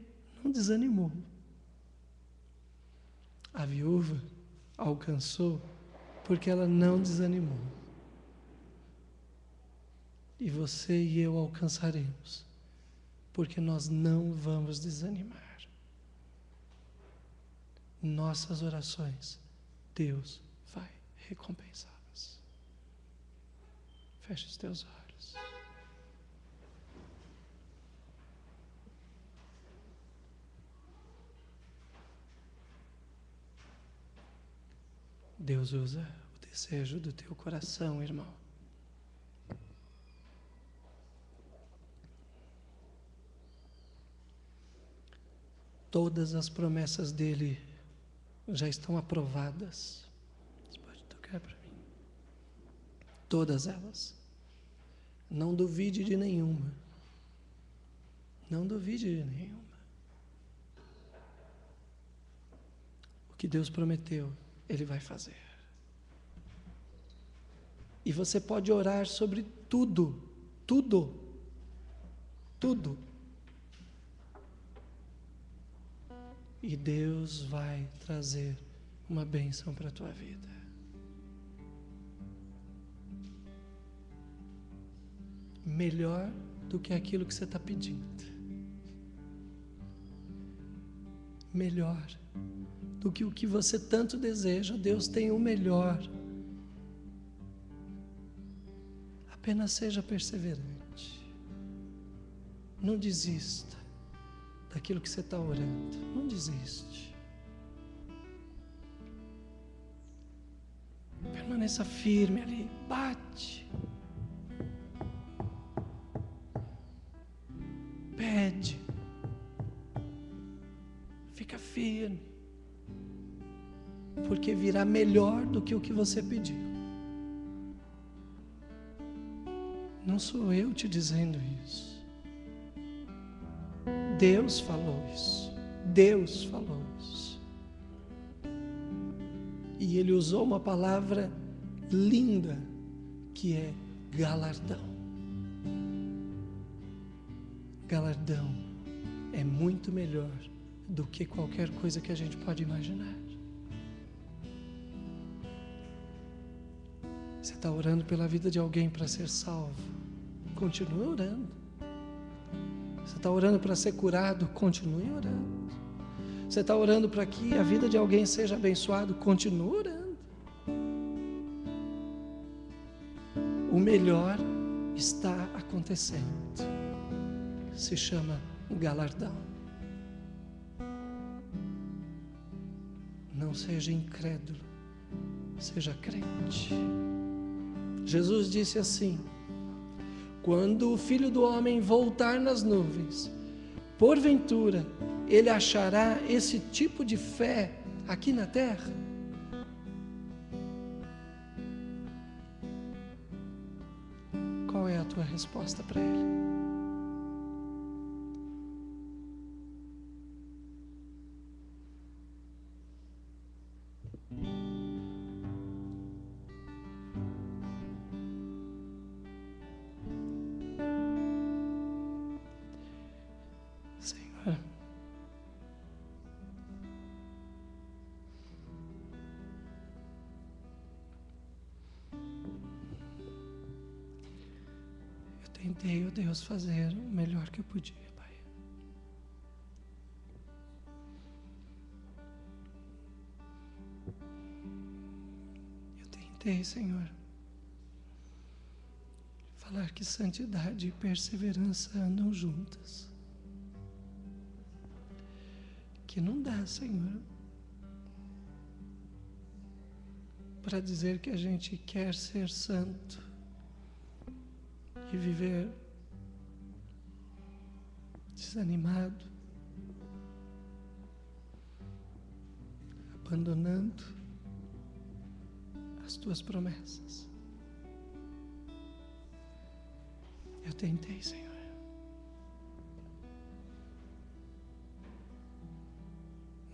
não desanimou. A viúva alcançou porque ela não desanimou. E você e eu alcançaremos, porque nós não vamos desanimar. Nossas orações, Deus vai recompensá-las. Feche os teus olhos. Deus usa o desejo do teu coração, irmão. Todas as promessas dele já estão aprovadas. Você pode tocar para mim. Todas elas. Não duvide de nenhuma. Não duvide de nenhuma. O que Deus prometeu, Ele vai fazer. E você pode orar sobre tudo, tudo, tudo. E Deus vai trazer uma bênção para a tua vida. Melhor do que aquilo que você está pedindo. Melhor do que o que você tanto deseja. Deus tem o melhor. Apenas seja perseverante. Não desista daquilo que você está orando. Não desiste. Permaneça firme ali. Bate. Pede. Fica firme. Porque virá melhor do que o que você pediu. Não sou eu te dizendo isso. Deus falou isso. Deus falou isso. E Ele usou uma palavra linda, que é galardão. Galardão é muito melhor do que qualquer coisa que a gente pode imaginar. Você está orando pela vida de alguém para ser salvo? Continue orando. Você está orando para ser curado? Continue orando. Você está orando para que a vida de alguém seja abençoada? Continue orando. O melhor está acontecendo. Se chama galardão. Não seja incrédulo, seja crente. Jesus disse assim: quando o Filho do Homem voltar nas nuvens, porventura Ele achará esse tipo de fé aqui na terra? Qual é a tua resposta para Ele? Senhor, eu tentei, ó Deus, fazer o melhor que eu podia, Pai. Eu tentei, Senhor, falar que santidade e perseverança andam juntas. Que não dá, Senhor, para dizer que a gente quer ser santo e viver desanimado, abandonando as tuas promessas. Eu tentei, Senhor.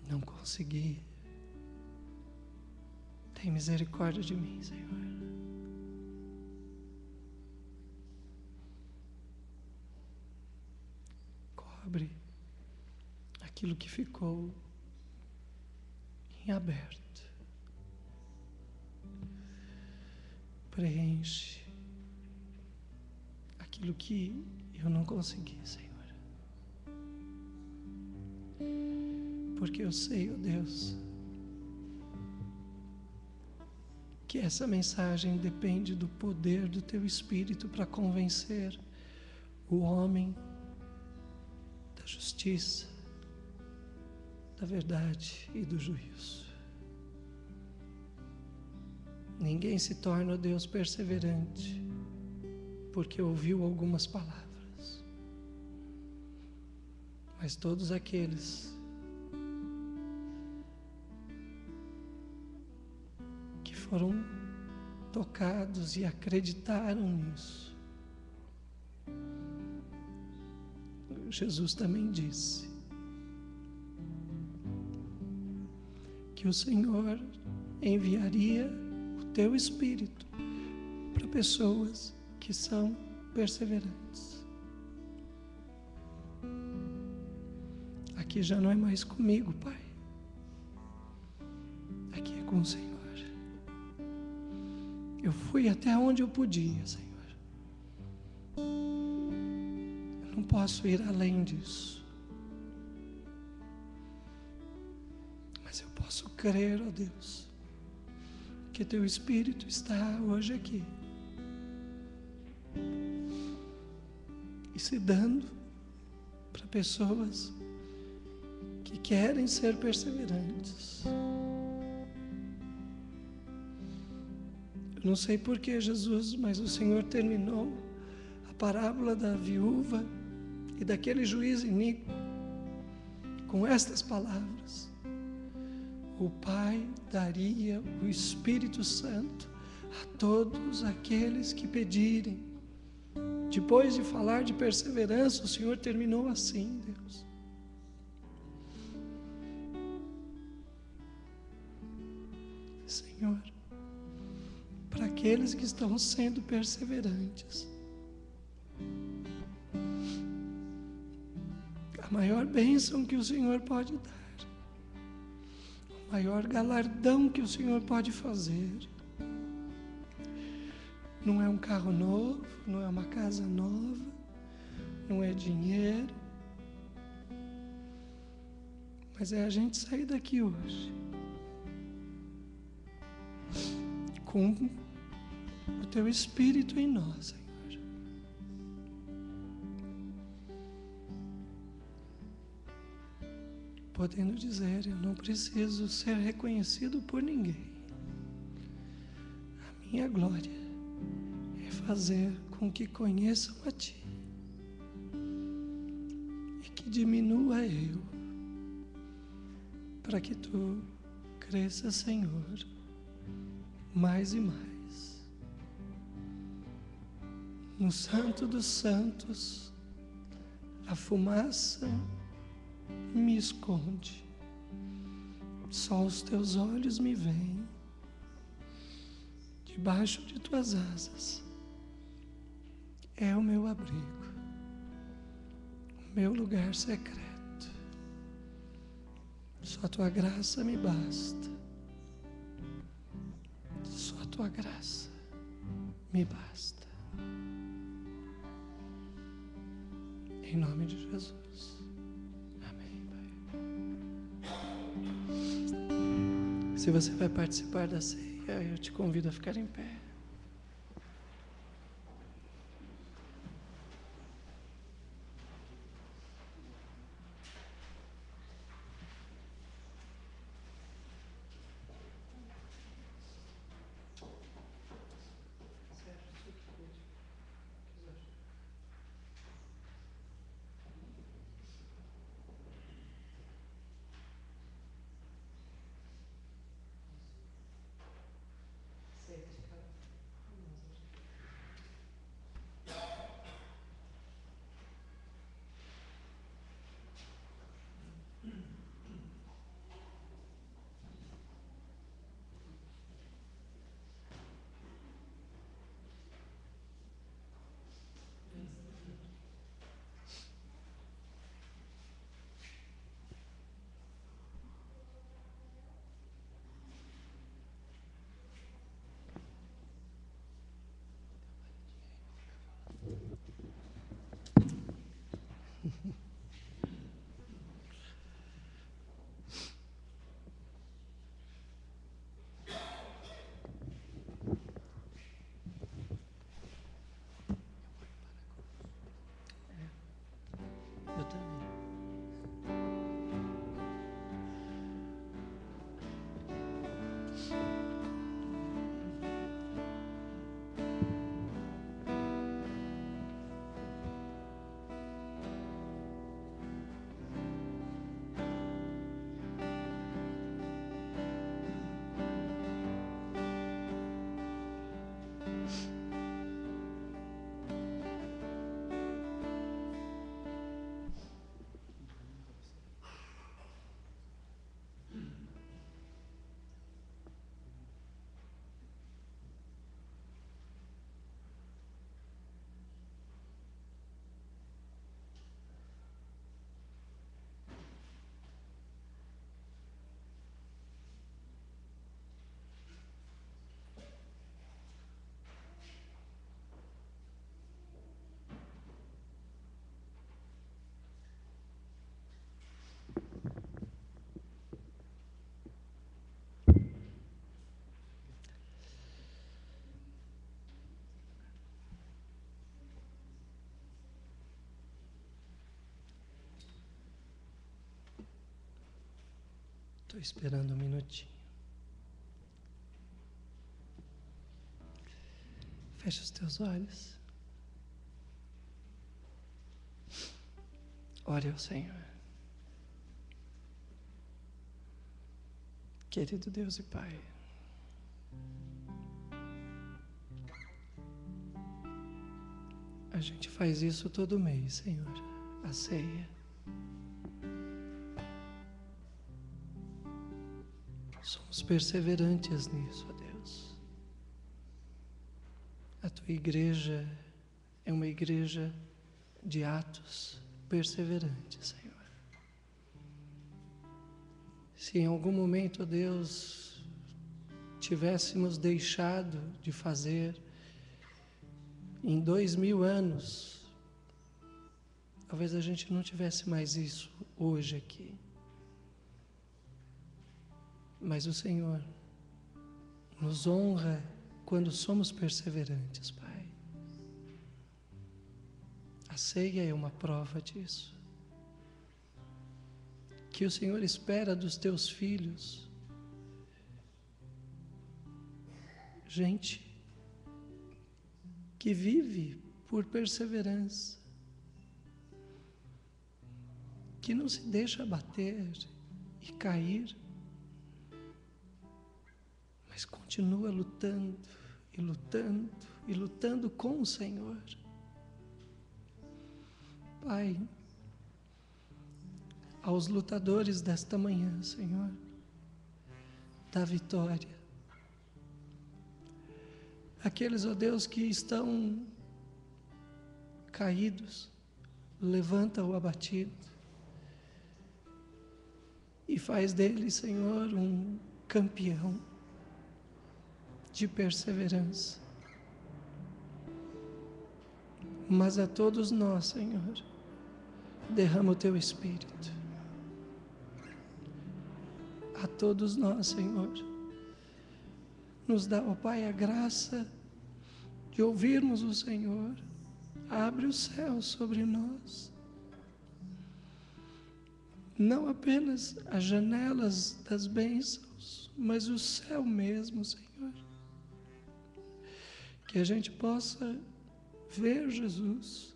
Não consegui. Tem misericórdia de mim, Senhor. Cobre aquilo que ficou em aberto. Preenche aquilo que eu não consegui, Senhor. Porque eu sei, ó Deus, que essa mensagem depende do poder do Teu Espírito para convencer o homem da justiça, da verdade e do juízo. Ninguém se torna, ó Deus, perseverante porque ouviu algumas palavras, mas todos aqueles que foram tocados e acreditaram nisso. Jesus também disse que o Senhor enviaria o Teu Espírito para pessoas que são perseverantes. Aqui já não é mais comigo, Pai. Aqui é com o Senhor. Eu fui até onde eu podia, Senhor. Eu não posso ir além disso. Mas eu posso crer, ó Deus, que Teu Espírito está hoje aqui. E se dando para pessoas que querem ser perseverantes. Eu não sei porquê, Jesus, mas o Senhor terminou a parábola da viúva e daquele juiz iníquo com estas palavras: o Pai daria o Espírito Santo a todos aqueles que pedirem. Depois de falar de perseverança, o Senhor terminou assim, Deus. Senhor, para aqueles que estão sendo perseverantes, a maior bênção que o Senhor pode dar, o maior galardão que o Senhor pode fazer, não é um carro novo, não é uma casa nova, não é dinheiro, mas é a gente sair daqui hoje com o Teu Espírito em nós, Senhor. Podendo dizer: eu não preciso ser reconhecido por ninguém. A minha glória fazer com que conheçam a Ti e que diminua eu, para que Tu cresça, Senhor, mais e mais. No Santo dos Santos, a fumaça me esconde, só os Teus olhos me veem. Debaixo de Tuas asas é o meu abrigo, o meu lugar secreto. Só a Tua graça me basta. Só a Tua graça me basta. Em nome de Jesus. Amém, Pai. Se você vai participar da ceia, eu te convido a ficar em pé. Estou esperando um minutinho. Fecha os teus olhos. Ore ao Senhor. Querido Deus e Pai, a gente faz isso todo mês, Senhor, a ceia. Somos perseverantes nisso, ó Deus. A tua igreja é uma igreja de atos perseverantes, Senhor. Se em algum momento, ó Deus, tivéssemos deixado de fazer em 2000 anos, talvez a gente não tivesse mais isso hoje aqui. Mas o Senhor nos honra quando somos perseverantes, Pai. A ceia é uma prova disso. Que o Senhor espera dos teus filhos. Gente que vive por perseverança, que não se deixa abater e cair, mas continua lutando e lutando e lutando com o Senhor. Pai, aos lutadores desta manhã, Senhor, da vitória, aqueles, ó Deus, que estão caídos, levanta o abatido e faz dele, Senhor, um campeão de perseverança. Mas a todos nós, Senhor, derrama o teu Espírito. A todos nós, Senhor, nos dá, ó Pai, a graça de ouvirmos o Senhor. Abre o céu sobre nós. Não apenas as janelas das bênçãos, mas o céu mesmo, Senhor. Que a gente possa ver Jesus.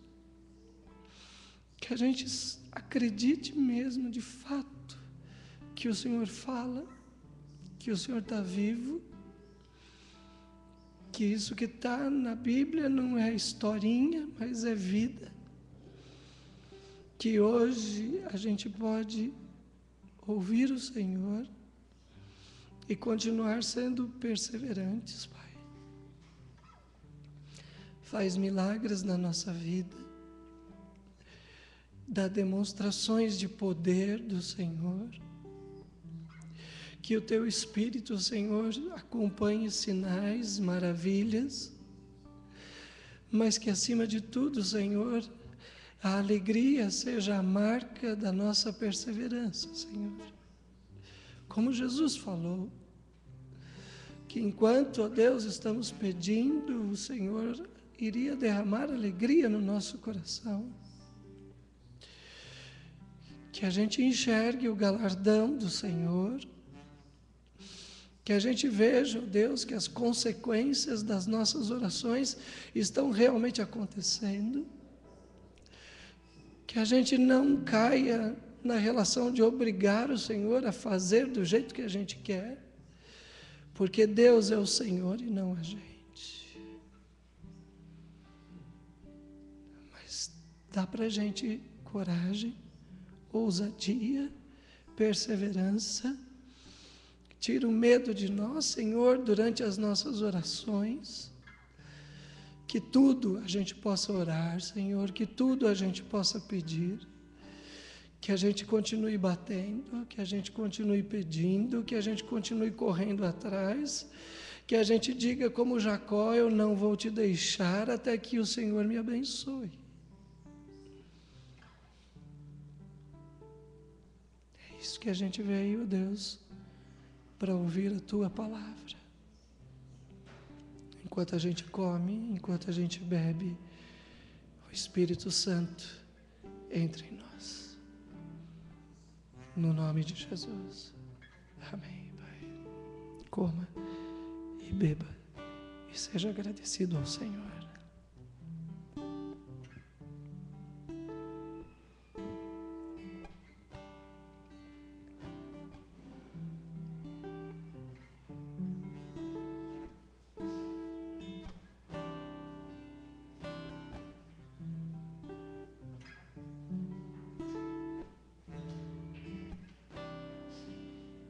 Que a gente acredite mesmo, de fato, que o Senhor fala, que o Senhor está vivo, que isso que está na Bíblia não é historinha, mas é vida. Que hoje a gente pode ouvir o Senhor e continuar sendo perseverantes, Pai. Faz milagres na nossa vida, dá demonstrações de poder do Senhor. Que o teu Espírito, Senhor, acompanhe sinais, maravilhas, mas que acima de tudo, Senhor, a alegria seja a marca da nossa perseverança, Senhor. Como Jesus falou, que enquanto, ó Deus, estamos pedindo, o Senhor iria derramar alegria no nosso coração. Que a gente enxergue o galardão do Senhor, que a gente veja, ó Deus, que as consequências das nossas orações estão realmente acontecendo, que a gente não caia na relação de obrigar o Senhor a fazer do jeito que a gente quer, porque Deus é o Senhor e não a gente. Mas dá para a gente coragem, ousadia, perseverança. Tira o medo de nós, Senhor, durante as nossas orações. Que tudo a gente possa orar, Senhor, que tudo a gente possa pedir. Que a gente continue batendo, que a gente continue pedindo, que a gente continue correndo atrás. Que a gente diga como Jacó, eu não vou te deixar até que o Senhor me abençoe. É isso que a gente veio, Deus, para ouvir a Tua palavra. Enquanto a gente come, enquanto a gente bebe, o Espírito Santo entre em nós. No nome de Jesus. Amém, Pai. Coma e beba e seja agradecido ao Senhor.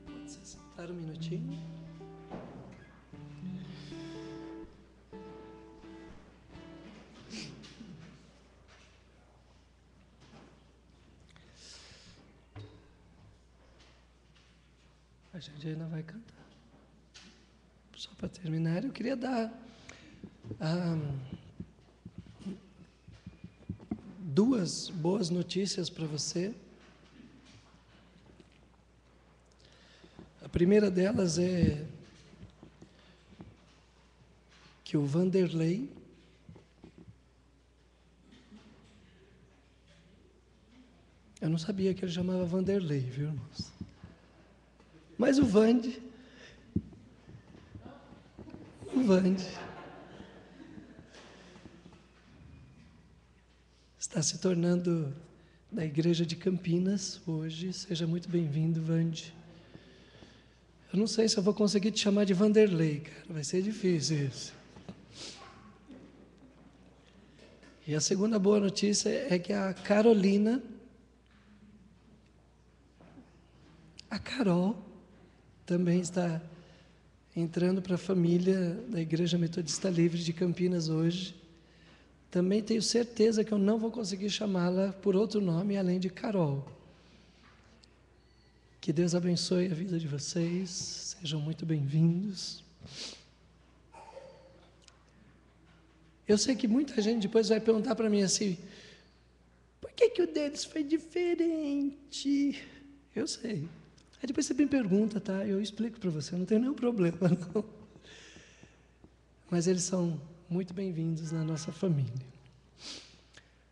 Pode se sentar um minutinho. A gente ainda vai cantar. Só para terminar, eu queria dar duas boas notícias para você. A primeira delas é que o Vanderlei eu não sabia que ele chamava Vanderlei, viu, irmãos? Mas o Vande está se tornando da igreja de Campinas hoje. Seja muito bem-vindo, Vande. Eu não sei se eu vou conseguir te chamar de Vanderlei, cara. Vai ser difícil isso. E a segunda boa notícia é que a Carolina, a Carol, também está entrando para a família da Igreja Metodista Livre de Campinas hoje. Também tenho certeza que eu não vou conseguir chamá-la por outro nome além de Carol. Que Deus abençoe a vida de vocês, sejam muito bem-vindos. Eu sei que muita gente depois vai perguntar para mim assim, por que o deles foi diferente? Eu sei. Aí depois você me pergunta, tá? Eu explico para você, não tem nenhum problema, não. Mas eles são muito bem-vindos na nossa família.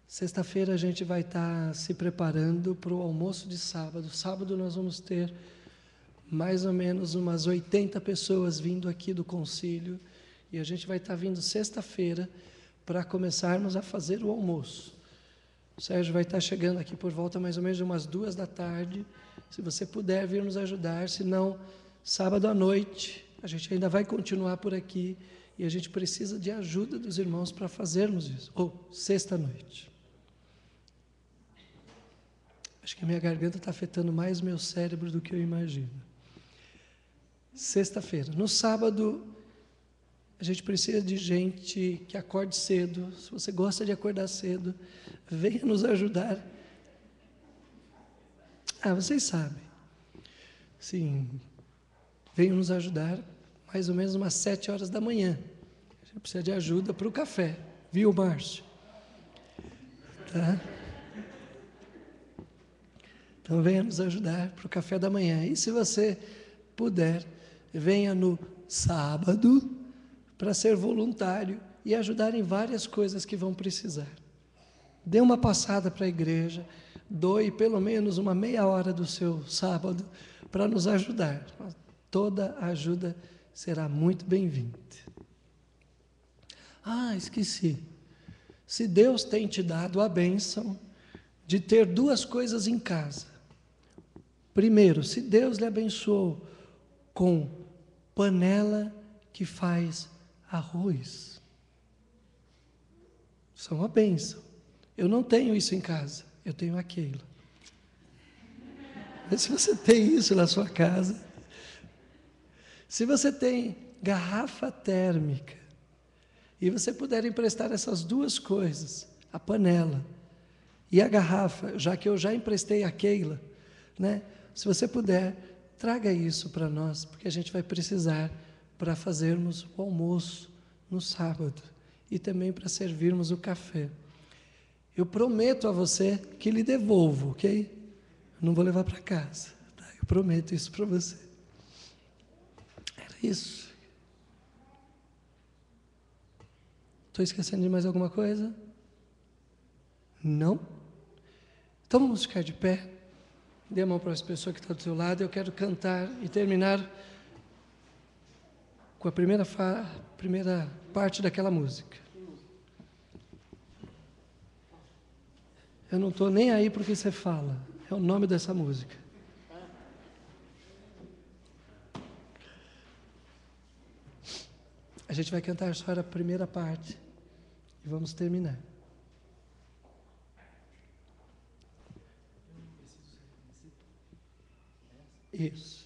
Sexta-feira a gente vai estar se preparando para o almoço de sábado. Sábado nós vamos ter mais ou menos umas 80 pessoas vindo aqui do concílio e a gente vai estar vindo sexta-feira para começarmos a fazer o almoço. O Sérgio vai estar chegando aqui por volta mais ou menos de umas 14h. Se você puder vir nos ajudar, se não, sábado à noite, a gente ainda vai continuar por aqui e a gente precisa de ajuda dos irmãos para fazermos isso. Ou sexta-noite. Acho que a minha garganta está afetando mais o meu cérebro do que eu imagino. Sexta-feira. No sábado, a gente precisa de gente que acorde cedo. Se você gosta de acordar cedo, venha nos ajudar. Vocês sabem. Sim, venham nos ajudar mais ou menos umas 7h da manhã. A gente precisa de ajuda para o café, viu, Márcio? Tá? Então, venha nos ajudar para o café da manhã. E se você puder, venha no sábado para ser voluntário e ajudar em várias coisas que vão precisar. Dê uma passada para a igreja, doe pelo menos uma meia hora do seu sábado para nos ajudar. Toda a ajuda será muito bem-vinda. Esqueci. Se Deus tem te dado a bênção de ter duas coisas em casa. Primeiro, se Deus lhe abençoou com panela que faz arroz. Isso é uma bênção. Eu não tenho isso em casa. Eu tenho aquilo. Mas se você tem isso na sua casa, se você tem garrafa térmica, e você puder emprestar essas duas coisas, a panela e a garrafa, já que eu já emprestei a Keila, né? Se você puder, traga isso para nós, porque a gente vai precisar para fazermos o almoço no sábado e também para servirmos o café. Eu prometo a você que lhe devolvo, ok? Eu não vou levar para casa, tá? Eu prometo isso para você. Era isso. Estou esquecendo de mais alguma coisa? Não? Então vamos ficar de pé. Dê a mão para essa pessoa que está do seu lado. Eu quero cantar e terminar com a primeira parte daquela música. Eu não estou nem aí porque você fala. É o nome dessa música. A gente vai cantar só a primeira parte e vamos terminar. Isso.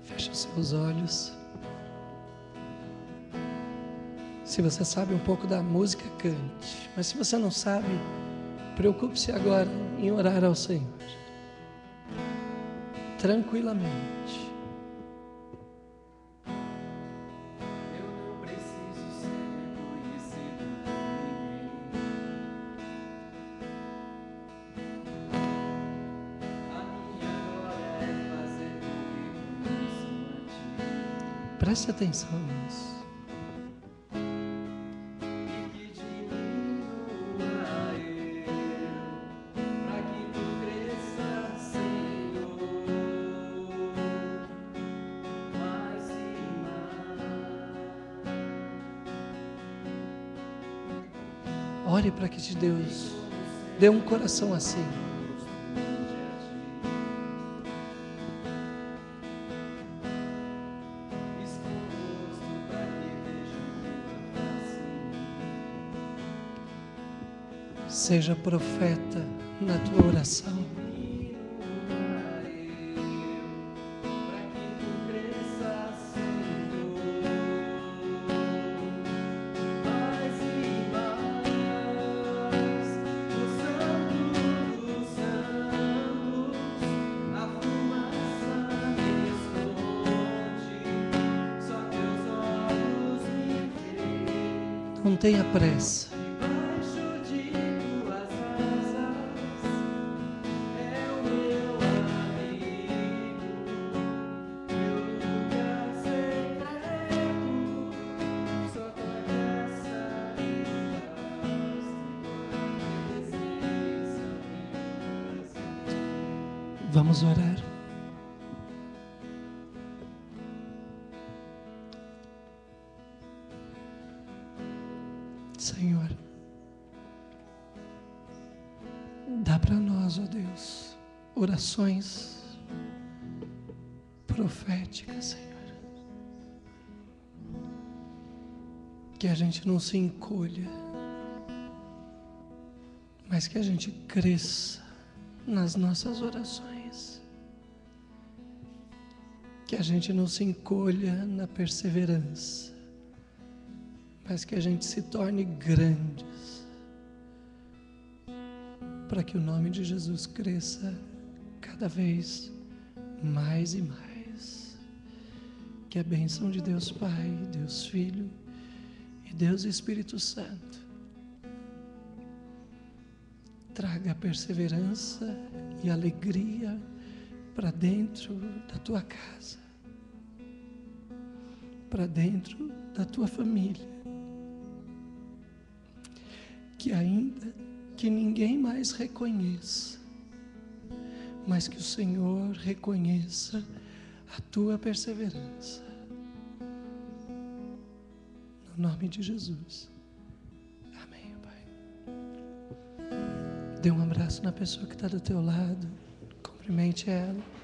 Feche os seus olhos. Se você sabe um pouco da música, cante. Mas se você não sabe, preocupe-se agora em orar ao Senhor. Tranquilamente. Eu não preciso ser reconhecido por ninguém. A minha glória é fazer com que conheçam a Ti. Preste atenção nisso. Ore para que Deus dê um coração assim. Seja profeta na tua oração. Não tenha pressa. Vamos orar. Senhor, dá para nós, ó Deus, orações proféticas, Senhor. Que a gente não se encolha, mas que a gente cresça nas nossas orações. Que a gente não se encolha na perseverança, mas que a gente se torne grandes, para que o nome de Jesus cresça cada vez mais e mais. Que a bênção de Deus Pai, Deus Filho e Deus Espírito Santo traga perseverança e alegria para dentro da tua casa, para dentro da tua família. Que ainda que ninguém mais reconheça, mas que o Senhor reconheça a tua perseverança. No nome de Jesus. Amém, Pai. Dê um abraço na pessoa que está do teu lado. Cumprimente ela.